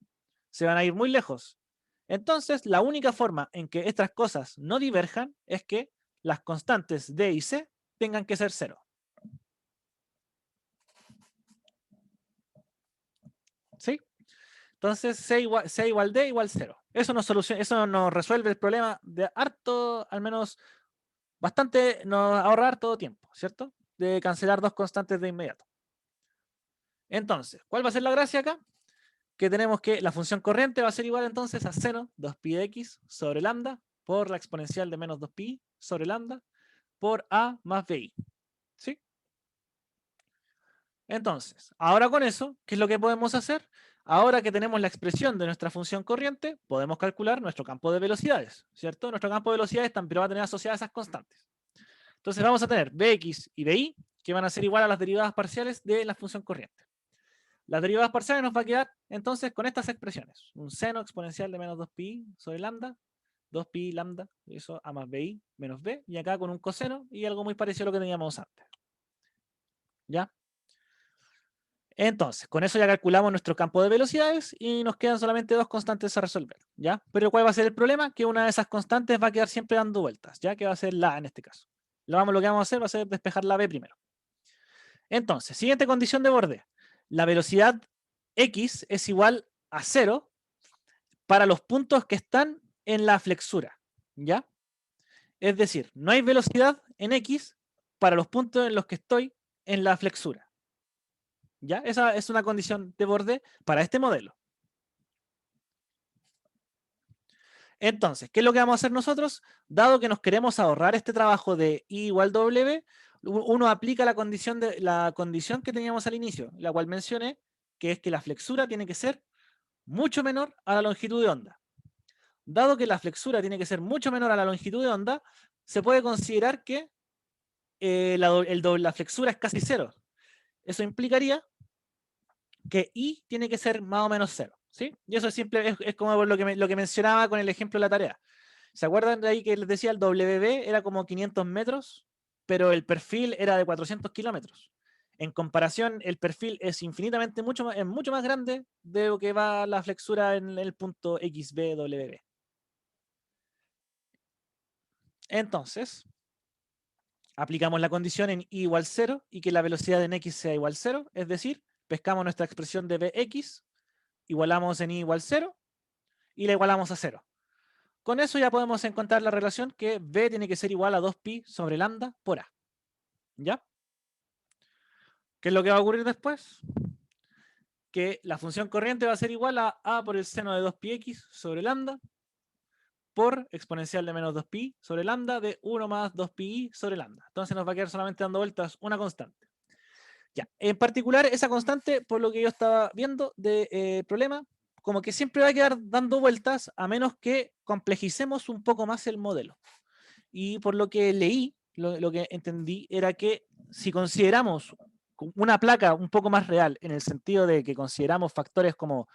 se van a ir muy lejos. Entonces, la única forma en que estas cosas no diverjan es que las constantes d y c tengan que ser 0. ¿Sí? Entonces, c igual d igual 0. Eso nos resuelve el problema de harto, al menos bastante, nos ahorra harto tiempo, ¿cierto? De cancelar dos constantes de inmediato. Entonces, ¿cuál va a ser la gracia acá? Que tenemos que la función corriente va a ser igual entonces a seno 2pi de x sobre lambda por la exponencial de menos 2pi sobre lambda por a más bi. ¿Sí? Entonces, ahora con eso, ¿qué es lo que podemos hacer? Ahora que tenemos la expresión de nuestra función corriente, podemos calcular nuestro campo de velocidades, ¿cierto? Nuestro campo de velocidades también va a tener asociadas esas constantes. Entonces vamos a tener bx y bi que van a ser igual a las derivadas parciales de la función corriente. Las derivadas parciales nos va a quedar entonces con estas expresiones. Un seno exponencial de menos 2pi sobre lambda 2pi lambda, eso a más bi menos b, y acá con un coseno y algo muy parecido a lo que teníamos antes. ¿Ya? Entonces, con eso ya calculamos nuestro campo de velocidades y nos quedan solamente dos constantes a resolver, ¿ya? Pero ¿cuál va a ser el problema? Que una de esas constantes va a quedar siempre dando vueltas, ¿ya? Que va a ser la A en este caso. Lo que vamos a hacer va a ser despejar la B primero. Entonces, siguiente condición de borde. La velocidad X es igual a 0 para los puntos que están en la flexura, ¿ya? Es decir, no hay velocidad en X para los puntos en los que estoy en la flexura. ¿Ya? Esa es una condición de borde para este modelo. Entonces, ¿qué es lo que vamos a hacer nosotros? Dado que nos queremos ahorrar este trabajo de I igual W, uno aplica la condición que teníamos al inicio, la cual mencioné, que es que la flexura tiene que ser mucho menor a la longitud de onda. Dado que la flexura tiene que ser mucho menor a la longitud de onda, se puede considerar que la flexura es casi cero. Eso implicaría que I tiene que ser más o menos 0. ¿Sí? Y eso es simple, es como lo que mencionaba con el ejemplo de la tarea. ¿Se acuerdan de ahí que les decía el WB era como 500 metros, pero el perfil era de 400 kilómetros? En comparación, el perfil es infinitamente mucho más grande de lo que va la flexura en el punto XBWB. Entonces, aplicamos la condición en I igual 0 y que la velocidad en X sea igual 0, es decir, pescamos nuestra expresión de Bx, igualamos en I igual 0 y la igualamos a 0. Con eso ya podemos encontrar la relación que B tiene que ser igual a 2pi sobre lambda por A. ¿Ya? ¿Qué es lo que va a ocurrir después? Que la función corriente va a ser igual a A por el seno de 2pi x sobre lambda por exponencial de menos 2pi sobre lambda de 1 más 2pi sobre lambda. Entonces nos va a quedar solamente dando vueltas una constante. Ya, en particular esa constante, por lo que yo estaba viendo de problema, como que siempre va a quedar dando vueltas a menos que complejicemos un poco más el modelo. Y por lo que leí, lo que entendí era que si consideramos una placa un poco más real, en el sentido de que consideramos factores como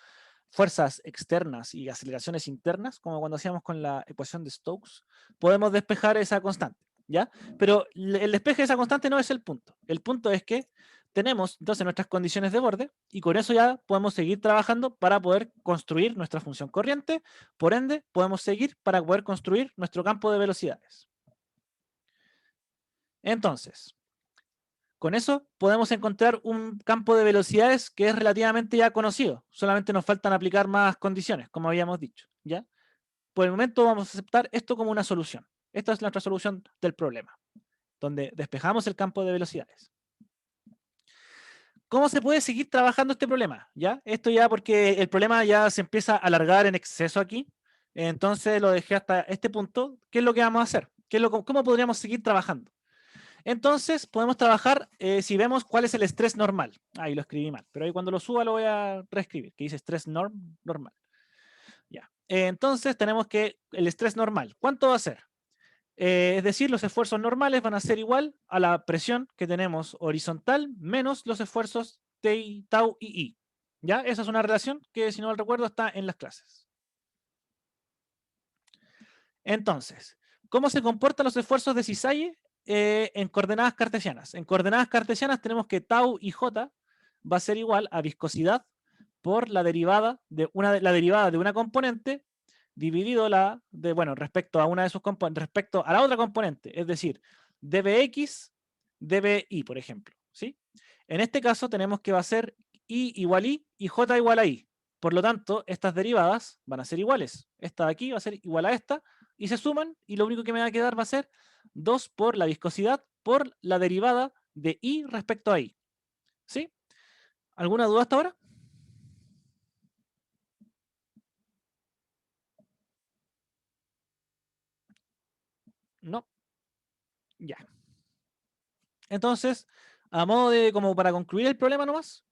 fuerzas externas y aceleraciones internas, como cuando hacíamos con la ecuación de Stokes, podemos despejar esa constante, ¿ya? Pero el despeje de esa constante no es el punto. El punto es que tenemos entonces nuestras condiciones de borde y con eso ya podemos seguir trabajando para poder construir nuestra función corriente. Por ende, podemos seguir para poder construir nuestro campo de velocidades. Entonces, con eso podemos encontrar un campo de velocidades que es relativamente ya conocido. Solamente nos faltan aplicar más condiciones, como habíamos dicho, ¿ya? Por el momento vamos a aceptar esto como una solución. Esta es nuestra solución del problema, donde despejamos el campo de velocidades. ¿Cómo se puede seguir trabajando este problema? ¿Ya? Esto ya porque el problema ya se empieza a alargar en exceso aquí. Entonces lo dejé hasta este punto. ¿Qué es lo que vamos a hacer? ¿Cómo podríamos seguir trabajando? Entonces podemos trabajar si vemos cuál es el estrés normal. Ahí lo escribí mal, pero ahí cuando lo suba lo voy a reescribir, que dice estrés normal. Ya. Entonces tenemos que el estrés normal, ¿cuánto va a ser? Es decir, los esfuerzos normales van a ser igual a la presión que tenemos horizontal menos los esfuerzos T, tau y I. ¿Ya? Esa es una relación que, si no mal recuerdo, está en las clases. Entonces, ¿cómo se comportan los esfuerzos de cisalle en coordenadas cartesianas? En coordenadas cartesianas tenemos que tau y j va a ser igual a viscosidad por la derivada de una componente dividido respecto a una de sus componentes, respecto a la otra componente, es decir, dbx, dbi, por ejemplo, ¿sí? En este caso tenemos que va a ser i igual i y j igual a i. Por lo tanto, estas derivadas van a ser iguales. Esta de aquí va a ser igual a esta y se suman y lo único que me va a quedar va a ser 2 por la viscosidad por la derivada de i respecto a i. ¿Sí? ¿Alguna duda hasta ahora? No. Ya. Entonces, a modo de como para concluir el problema nomás,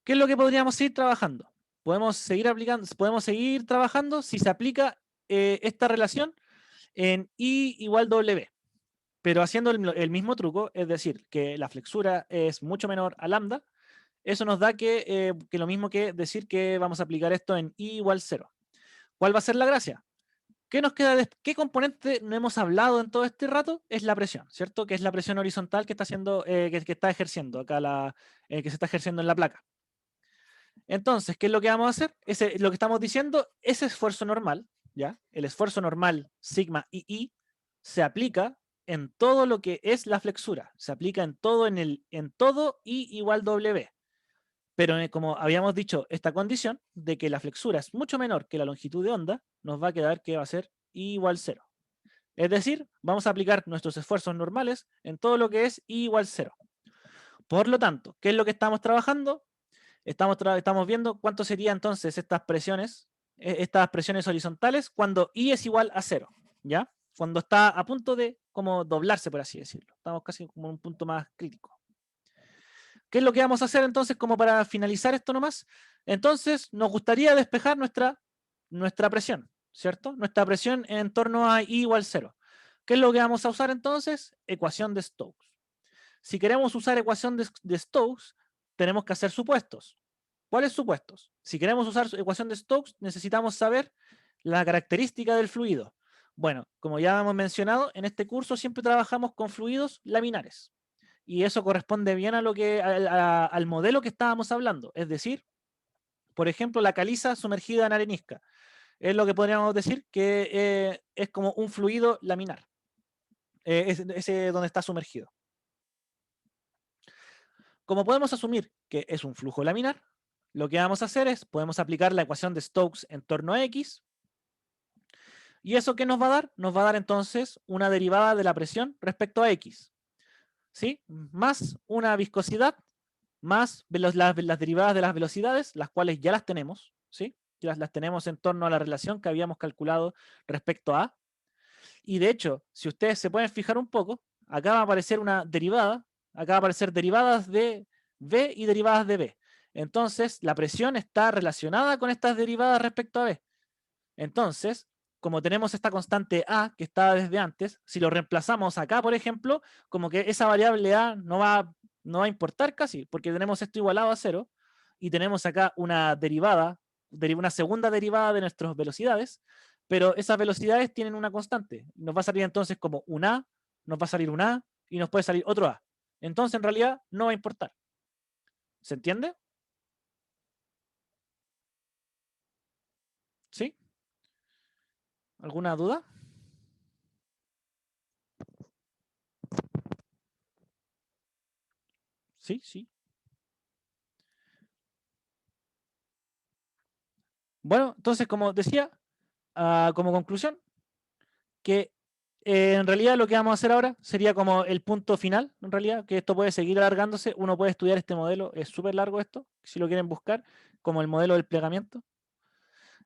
¿qué es lo que podríamos seguir trabajando? Podemos seguir trabajando si se aplica esta relación en I igual W, pero haciendo el mismo truco, es decir, que la flexura es mucho menor a lambda. Eso nos da que lo mismo que decir que vamos a aplicar esto en I igual 0. ¿Cuál va a ser la gracia? ¿Qué nos queda qué componente no hemos hablado en todo este rato? Es la presión, ¿cierto? Que es la presión horizontal que está haciendo, que está ejerciendo acá que se está ejerciendo en la placa. Entonces, ¿qué es lo que vamos a hacer? Lo que estamos diciendo, ese esfuerzo normal, ¿ya? El esfuerzo normal, sigma I, se aplica en todo lo que es la flexura. Se aplica en todo, en todo I igual W. Pero como habíamos dicho, esta condición de que la flexura es mucho menor que la longitud de onda, nos va a quedar que va a ser I igual 0. Es decir, vamos a aplicar nuestros esfuerzos normales en todo lo que es I igual 0. Por lo tanto, ¿qué es lo que estamos trabajando? Estamos viendo cuánto serían entonces estas presiones horizontales cuando I es igual a 0, ¿ya? Cuando está a punto de como doblarse, por así decirlo. Estamos casi como en un punto más crítico. ¿Qué es lo que vamos a hacer entonces como para finalizar esto nomás? Entonces nos gustaría despejar nuestra presión, ¿cierto? Nuestra presión en torno a I igual 0. ¿Qué es lo que vamos a usar entonces? Ecuación de Stokes. Si queremos usar ecuación de Stokes, tenemos que hacer supuestos. ¿Cuáles supuestos? Si queremos usar ecuación de Stokes, necesitamos saber la característica del fluido. Bueno, como ya hemos mencionado, en este curso siempre trabajamos con fluidos laminares. Y eso corresponde bien a al modelo que estábamos hablando. Es decir, por ejemplo, la caliza sumergida en arenisca. Es lo que podríamos decir que es como un fluido laminar. Ese donde está sumergido. Como podemos asumir que es un flujo laminar, lo que vamos a hacer es, podemos aplicar la ecuación de Stokes en torno a X. ¿Y eso qué nos va a dar? Nos va a dar entonces una derivada de la presión respecto a X. ¿Sí? Más una viscosidad, más las derivadas de las velocidades, las cuales ya las tenemos. ¿Sí? Las tenemos en torno a la relación que habíamos calculado respecto a. Y de hecho, si ustedes se pueden fijar un poco, acá va a aparecer una derivada, acá va a aparecer derivadas de V y derivadas de B. Entonces, la presión está relacionada con estas derivadas respecto a B. Entonces, como tenemos esta constante A que estaba desde antes, si lo reemplazamos acá, por ejemplo, como que esa variable A no va a importar casi, porque tenemos esto igualado a 0 y tenemos acá una derivada, una segunda derivada de nuestras velocidades, pero esas velocidades tienen una constante. Nos va a salir entonces como un A, nos va a salir un A y nos puede salir otro A. Entonces, en realidad, no va a importar. ¿Se entiende? ¿Sí? ¿Alguna duda? Sí, sí. Bueno, entonces, como decía, como conclusión, que en realidad lo que vamos a hacer ahora sería como el punto final, en realidad, que esto puede seguir alargándose, uno puede estudiar este modelo, es súper largo esto, si lo quieren buscar, como el modelo del plegamiento.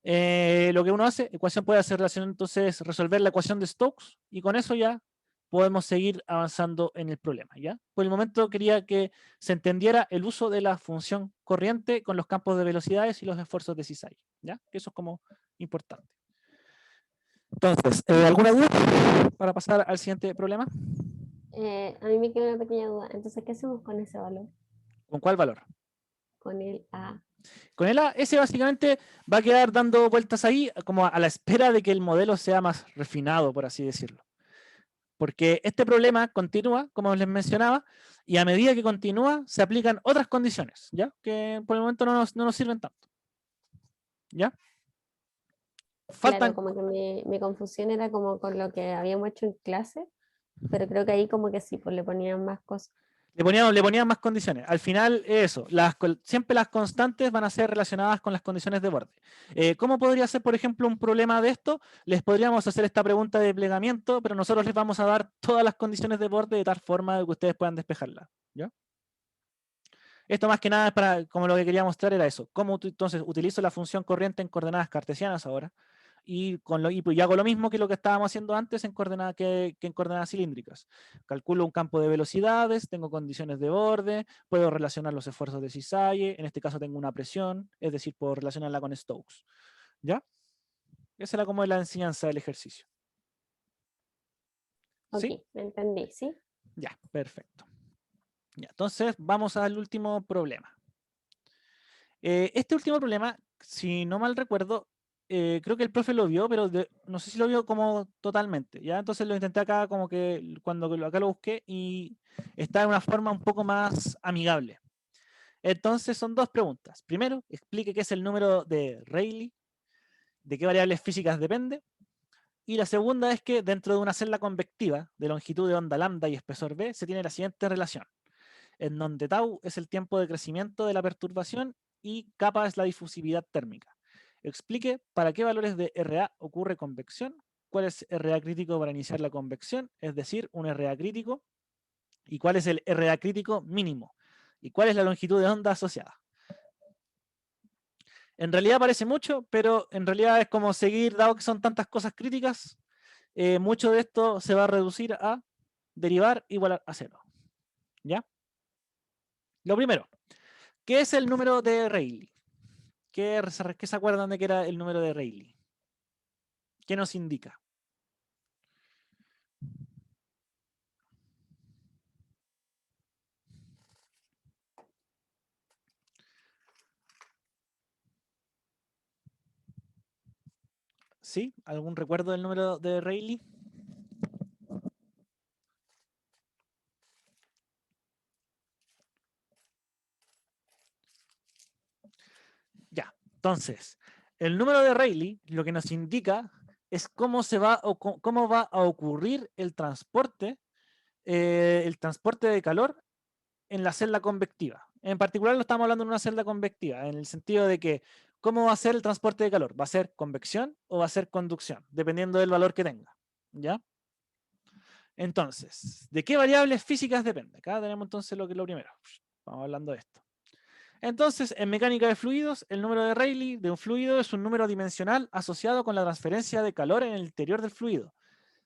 Lo que uno hace, ecuación puede hacer relación, entonces resolver la ecuación de Stokes y con eso ya podemos seguir avanzando en el problema, ¿ya? Por el momento quería que se entendiera el uso de la función corriente con los campos de velocidades y los esfuerzos de Cisay, ¿ya? Eso es como importante. Entonces, ¿alguna duda para pasar al siguiente problema? A mí me queda una pequeña duda. Entonces, ¿qué hacemos con ese valor? ¿Con cuál valor? Con el A. Con el A, ese básicamente va a quedar dando vueltas ahí como a la espera de que el modelo sea más refinado, por así decirlo. Porque este problema continúa, como les mencionaba, y a medida que continúa se aplican otras condiciones, ¿ya? Que por el momento no nos sirven tanto. ¿Ya? Claro, Faltan, como que mi confusión era como con lo que habíamos hecho en clase, pero creo que ahí como que sí, pues le ponían más cosas. le ponían más condiciones. Al final, eso, siempre las constantes van a ser relacionadas con las condiciones de borde. ¿Cómo podría ser, por ejemplo, un problema de esto? Les podríamos hacer esta pregunta de plegamiento, pero nosotros les vamos a dar todas las condiciones de borde de tal forma de que ustedes puedan despejarla. ¿Ya? Esto más que nada es para, como lo que quería mostrar era eso. Cómo entonces utilizo la función corriente en coordenadas cartesianas ahora y pues, hago lo mismo que lo que estábamos haciendo antes que en coordenadas cilíndricas. Calculo un campo de velocidades, tengo condiciones de borde, puedo relacionar los esfuerzos de cisalle, en este caso tengo una presión, es decir, puedo relacionarla con Stokes. ¿Ya? Esa era como la enseñanza del ejercicio. Ok, ¿Sí? me entendí, ¿sí? Ya, perfecto. Ya, entonces vamos al último problema. Este último problema, si no mal recuerdo, creo que el profe lo vio, pero no sé si lo vio como totalmente, ¿ya? Entonces lo intenté acá como que cuando acá lo busqué y está de una forma un poco más amigable. Entonces son dos preguntas. Primero, explique qué es el número de Rayleigh, de qué variables físicas depende. Y la segunda es que dentro de una celda convectiva de longitud de onda lambda y espesor B se tiene la siguiente relación, en donde tau es el tiempo de crecimiento de la perturbación y kappa es la difusividad térmica. Explique para qué valores de RA ocurre convección, cuál es RA crítico para iniciar la convección, es decir, un RA crítico, y cuál es el RA crítico mínimo, y cuál es la longitud de onda asociada. En realidad parece mucho, pero en realidad es como seguir, dado que son tantas cosas críticas, mucho de esto se va a reducir a derivar igual a cero. ¿Ya? Lo primero, ¿qué es el número de Rayleigh? ¿Qué se acuerdan de que era el número de Rayleigh? ¿Qué nos indica? ¿Sí? ¿Algún recuerdo del número de Rayleigh? Ya, entonces, el número de Rayleigh lo que nos indica es cómo cómo va a ocurrir el transporte de calor en la celda convectiva. En particular lo estamos hablando en una celda convectiva, en el sentido de que cómo va a ser el transporte de calor. ¿Va a ser convección o va a ser conducción? Dependiendo del valor que tenga. ¿Ya? Entonces, ¿de qué variables físicas depende? Acá tenemos entonces lo que es lo primero. Vamos hablando de esto. Entonces, en mecánica de fluidos, el número de Rayleigh de un fluido es un número dimensional asociado con la transferencia de calor en el interior del fluido.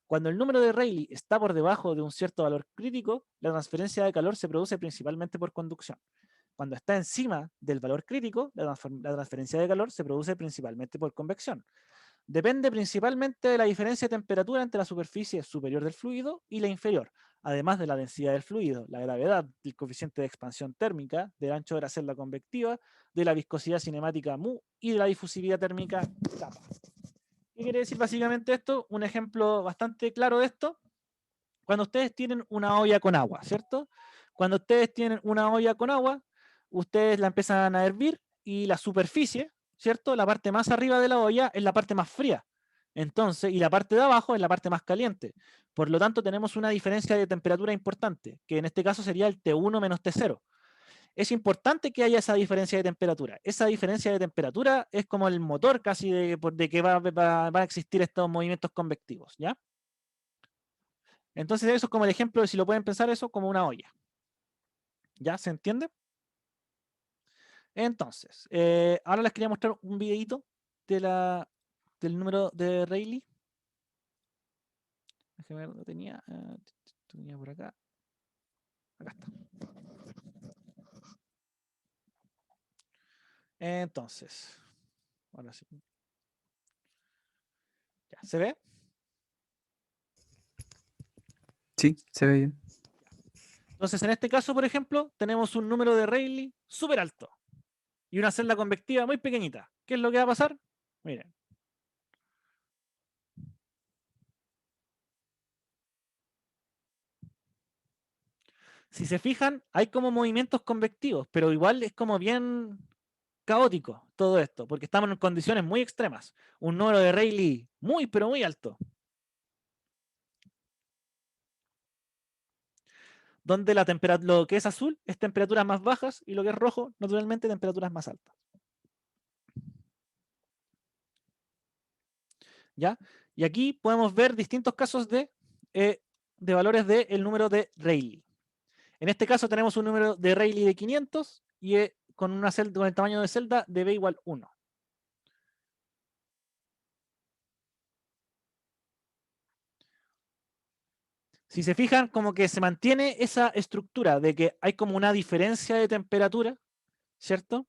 Cuando el número de Rayleigh está por debajo de un cierto valor crítico, la transferencia de calor se produce principalmente por conducción. Cuando está encima del valor crítico, la transferencia de calor se produce principalmente por convección. Depende principalmente de la diferencia de temperatura entre la superficie superior del fluido y la inferior, además de la densidad del fluido, la gravedad, del coeficiente de expansión térmica, del ancho de la celda convectiva, de la viscosidad cinemática mu y de la difusividad térmica kappa. ¿Qué quiere decir básicamente esto? Un ejemplo bastante claro de esto, cuando ustedes tienen una olla con agua, ¿cierto? Cuando ustedes tienen una olla con agua, ustedes la empiezan a hervir y la superficie, ¿cierto? La parte más arriba de la olla es la parte más fría. Entonces, y la parte de abajo es la parte más caliente. Por lo tanto, tenemos una diferencia de temperatura importante, que en este caso sería el T1 menos T0. Es importante que haya esa diferencia de temperatura. Esa diferencia de temperatura es como el motor casi de que va a existir estos movimientos convectivos, ¿ya? Entonces eso es como el ejemplo de si lo pueden pensar eso como una olla. ¿Ya se entiende? Entonces, ahora les quería mostrar un videito del número de Rayleigh. Déjame ver, lo tenía por acá. Acá está. Entonces, ahora sí. Ya, ¿se ve? Sí, se ve bien. Entonces, en este caso, por ejemplo, tenemos un número de Rayleigh súper alto y una celda convectiva muy pequeñita. ¿Qué es lo que va a pasar? Miren. Si se fijan, hay como movimientos convectivos, pero igual es como bien caótico todo esto, porque estamos en condiciones muy extremas. Un número de Rayleigh muy, pero muy alto. Donde lo que es azul es temperaturas más bajas y lo que es rojo, naturalmente, temperaturas más altas. ¿Ya? Y aquí podemos ver distintos casos de valores del número de Rayleigh. En este caso tenemos un número de Rayleigh de 500 y con el tamaño de celda de B igual 1. Si se fijan, como que se mantiene esa estructura de que hay como una diferencia de temperatura, ¿cierto?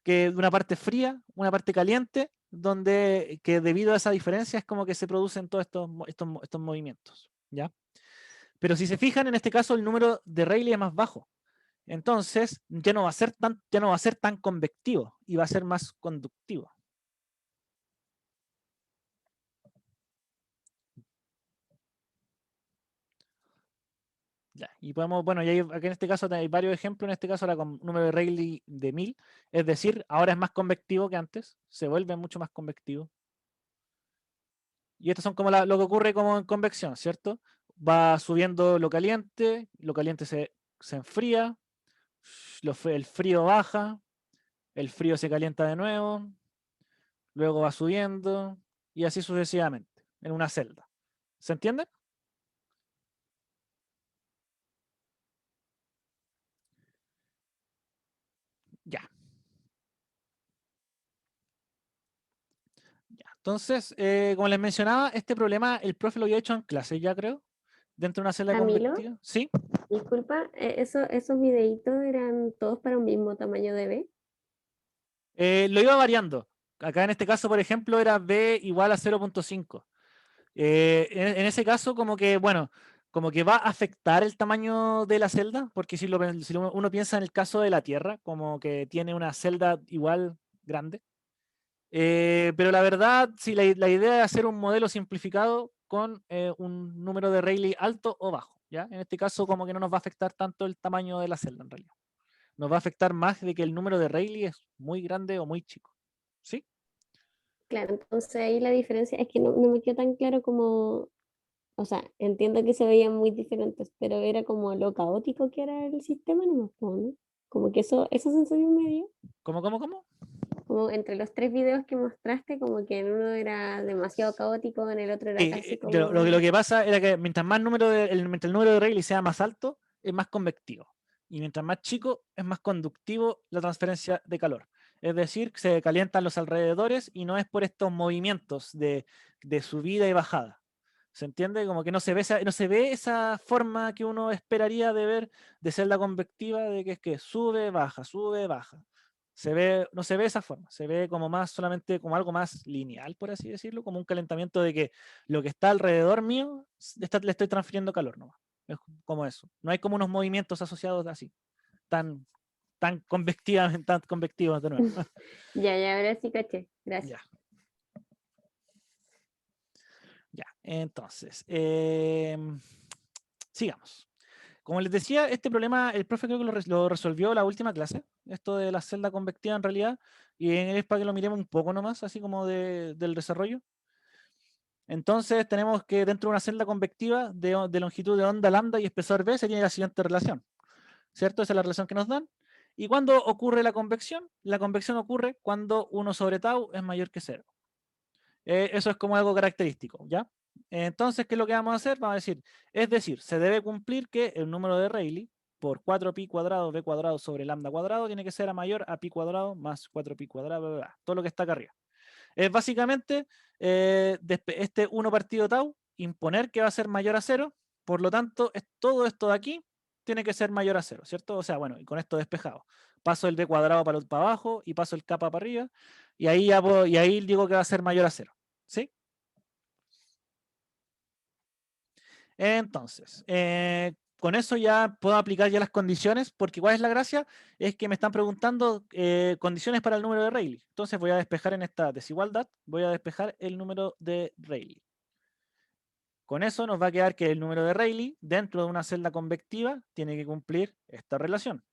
Que una parte fría, una parte caliente, donde que debido a esa diferencia es como que se producen todos estos movimientos, ¿ya? Pero si se fijan, en este caso el número de Rayleigh es más bajo. Entonces ya no va a ser tan convectivo y va a ser más conductivo. Ya, y podemos, bueno, y aquí en este caso hay varios ejemplos, en este caso ahora con número de Rayleigh de 1000, es decir, ahora es más convectivo que antes, se vuelve mucho más convectivo. Y estos son como lo que ocurre como en convección, ¿cierto? Va subiendo lo caliente se enfría, el frío baja, el frío se calienta de nuevo, luego va subiendo, y así sucesivamente, en una celda. ¿Se entiende? Ya. Ya. Entonces, como les mencionaba, este problema el profe lo había hecho en clase ya, creo, dentro de una celda Camilo, convectiva. ¿Sí? disculpa, esos videitos eran todos para un mismo tamaño de B. Lo iba variando. Acá en este caso, por ejemplo, era B igual a 0.5. En ese caso, como que, bueno, como que va a afectar el tamaño de la celda, porque si uno piensa en el caso de la Tierra, como que tiene una celda igual grande. Pero la verdad, sí, la idea es hacer un modelo simplificado con un número de Rayleigh alto o bajo. ¿Ya? En este caso, como que no nos va a afectar tanto el tamaño de la celda en realidad. Nos va a afectar más de que el número de Rayleigh es muy grande o muy chico. ¿Sí? Claro, entonces ahí la diferencia es que no me quedó tan claro como, o sea, entiendo que se veían muy diferentes, pero era como lo caótico que era el sistema, no me acuerdo, ¿no? Como que esa sensación me dio, ¿Cómo? como entre los tres videos que mostraste, como que en uno era demasiado caótico, en el otro era casi Lo como, que pasa era que mientras más mientras el número de Rayleigh sea más alto, es más convectivo. Y mientras más chico, es más conductivo la transferencia de calor. Es decir, se calientan los alrededores y no es por estos movimientos de subida y bajada. ¿Se entiende? Como que no se ve esa forma que uno esperaría de ver de celda convectiva, de que es que sube, baja. No se ve esa forma, se ve como más solamente como algo más lineal, por así decirlo, como un calentamiento de que lo que está alrededor mío le estoy transfiriendo calor nomás. Es como eso. No hay como unos movimientos asociados así, tan, tan convectivos de nuevo. ya, ahora sí caché, gracias. Ya, ya. Entonces, sigamos. Como les decía, este problema el profe creo que lo resolvió la última clase, esto de la celda convectiva en realidad, y es para que lo miremos un poco nomás, así como del desarrollo. Entonces tenemos que dentro de una celda convectiva de longitud de onda lambda y espesor B se tiene la siguiente relación, ¿cierto? Esa es la relación que nos dan. ¿Y cuándo ocurre la convección? La convección ocurre cuando 1 sobre tau es mayor que 0. Eso es como algo característico, ¿ya? Entonces, ¿qué es lo que vamos a hacer? Vamos a decir, es decir, se debe cumplir que el número de Rayleigh por 4pi cuadrado b cuadrado sobre lambda cuadrado tiene que ser mayor a pi cuadrado más 4pi cuadrado, bla, bla, bla, todo lo que está acá arriba. Es básicamente este 1 partido tau, imponer que va a ser mayor a 0, por lo tanto, todo esto de aquí tiene que ser mayor a 0, ¿cierto? O sea, bueno, y con esto despejado. Paso el b cuadrado para abajo y paso el k para arriba, y ahí, y ahí digo que va a ser mayor a 0, ¿sí? Entonces, con eso ya puedo aplicar ya las condiciones, porque ¿cuál es la gracia? Es que me están preguntando condiciones para el número de Rayleigh. Entonces voy a despejar en esta desigualdad, voy a despejar el número de Rayleigh. Con eso nos va a quedar que el número de Rayleigh dentro de una celda convectiva tiene que cumplir esta relación.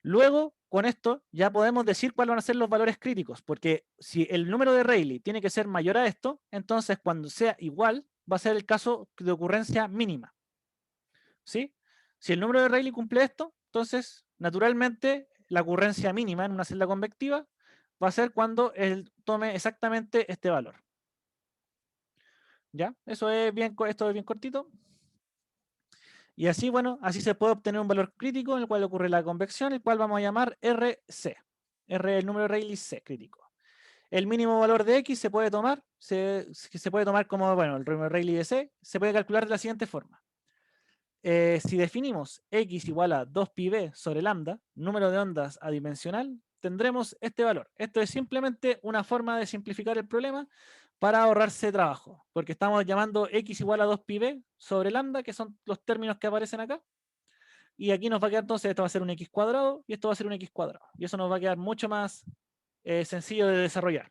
Luego, con esto ya podemos decir cuáles van a ser los valores críticos, porque si el número de Rayleigh tiene que ser mayor a esto, entonces cuando sea igual va a ser el caso de ocurrencia mínima. ¿Sí? Si el número de Rayleigh cumple esto, entonces naturalmente la ocurrencia mínima en una celda convectiva va a ser cuando él tome exactamente este valor. ¿Ya? Esto es bien cortito. Y así, bueno, así se puede obtener un valor crítico en el cual ocurre la convección, el cual vamos a llamar RC. R el número de Rayleigh C crítico. El mínimo valor de X se puede tomar, se puede tomar como, bueno, el número de Rayleigh de C, se puede calcular de la siguiente forma. Si definimos X igual a 2πb sobre lambda, número de ondas adimensional, tendremos este valor. Esto es simplemente una forma de simplificar el problema para ahorrarse trabajo, porque estamos llamando X igual a 2πb sobre lambda, que son los términos que aparecen acá, y aquí nos va a quedar entonces, esto va a ser un X cuadrado y esto va a ser un X cuadrado, y eso nos va a quedar mucho más sencillo de desarrollar.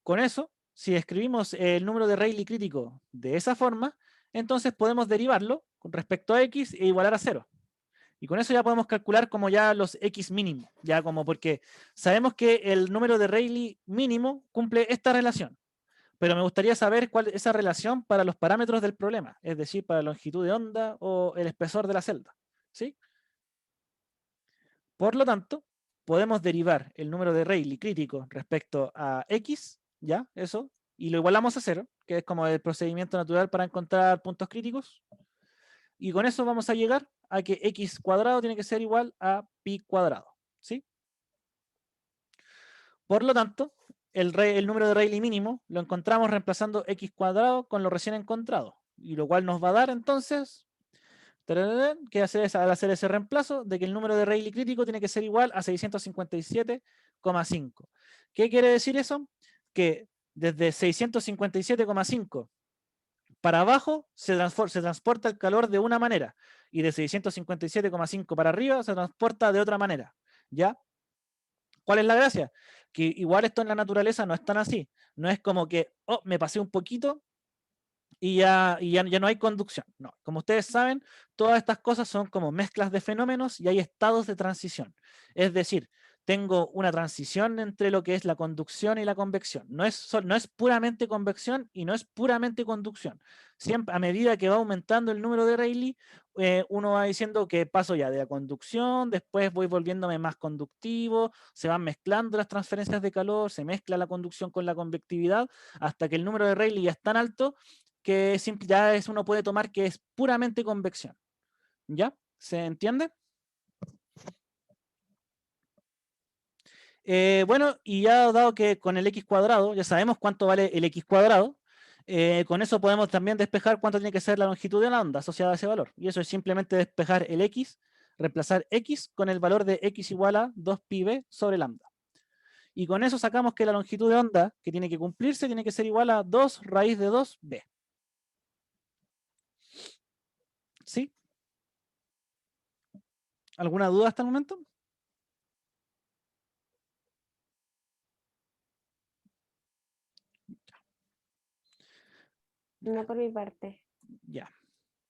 Con eso, si escribimos el número de Rayleigh crítico de esa forma, entonces podemos derivarlo con respecto a x e igualar a 0. Y con eso ya podemos calcular como ya los x mínimos, ya como porque sabemos que el número de Rayleigh mínimo cumple esta relación, pero me gustaría saber cuál es esa relación para los parámetros del problema, es decir, para la longitud de onda o el espesor de la celda, ¿sí? Por lo tanto, podemos derivar el número de Rayleigh crítico respecto a x, ya, eso, y lo igualamos a 0, que es como el procedimiento natural para encontrar puntos críticos. Y con eso vamos a llegar a que x cuadrado tiene que ser igual a pi cuadrado, ¿sí? Por lo tanto, el número de Rayleigh mínimo lo encontramos reemplazando x cuadrado con lo recién encontrado, y lo cual nos va a dar entonces, que al hacer ese reemplazo, de que el número de Rayleigh crítico tiene que ser igual a 657,5. ¿Qué quiere decir eso? Que desde 657,5 para abajo se transporta el calor de una manera, y de 657,5 para arriba se transporta de otra manera, ¿ya? ¿Cuál es la gracia? Que igual esto en la naturaleza no es tan así. No es como que, oh, me pasé un poquito y ya no hay conducción. No, como ustedes saben, todas estas cosas son como mezclas de fenómenos y hay estados de transición. Es decir, tengo una transición entre lo que es la conducción y la convección. No es puramente convección y no es puramente conducción. Siempre, a medida que va aumentando el número de Rayleigh, uno va diciendo que paso ya de la conducción, después voy volviéndome más conductivo, se van mezclando las transferencias de calor, se mezcla la conducción con la convectividad, hasta que el número de Rayleigh ya es tan alto que ya uno puede tomar que es puramente convección. ¿Ya? ¿Se entiende? Bueno, y ya dado que con el x cuadrado ya sabemos cuánto vale el x cuadrado, con eso podemos también despejar cuánto tiene que ser la longitud de la onda asociada a ese valor. Y eso es simplemente despejar el x, reemplazar x con el valor de x igual a 2πb sobre lambda. Y con eso sacamos que la longitud de onda que tiene que cumplirse tiene que ser igual a 2 raíz de 2b. ¿Sí? ¿Alguna duda hasta el momento? No por mi parte. Ya.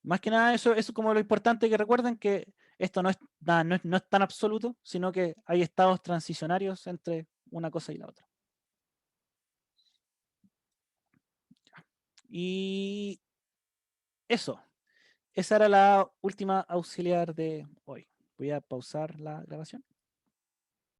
Más que nada eso es como lo importante, que recuerden que esto no es tan absoluto, sino que hay estados transicionarios entre una cosa y la otra. Y eso, esa era la última auxiliar de hoy. Voy a pausar la grabación.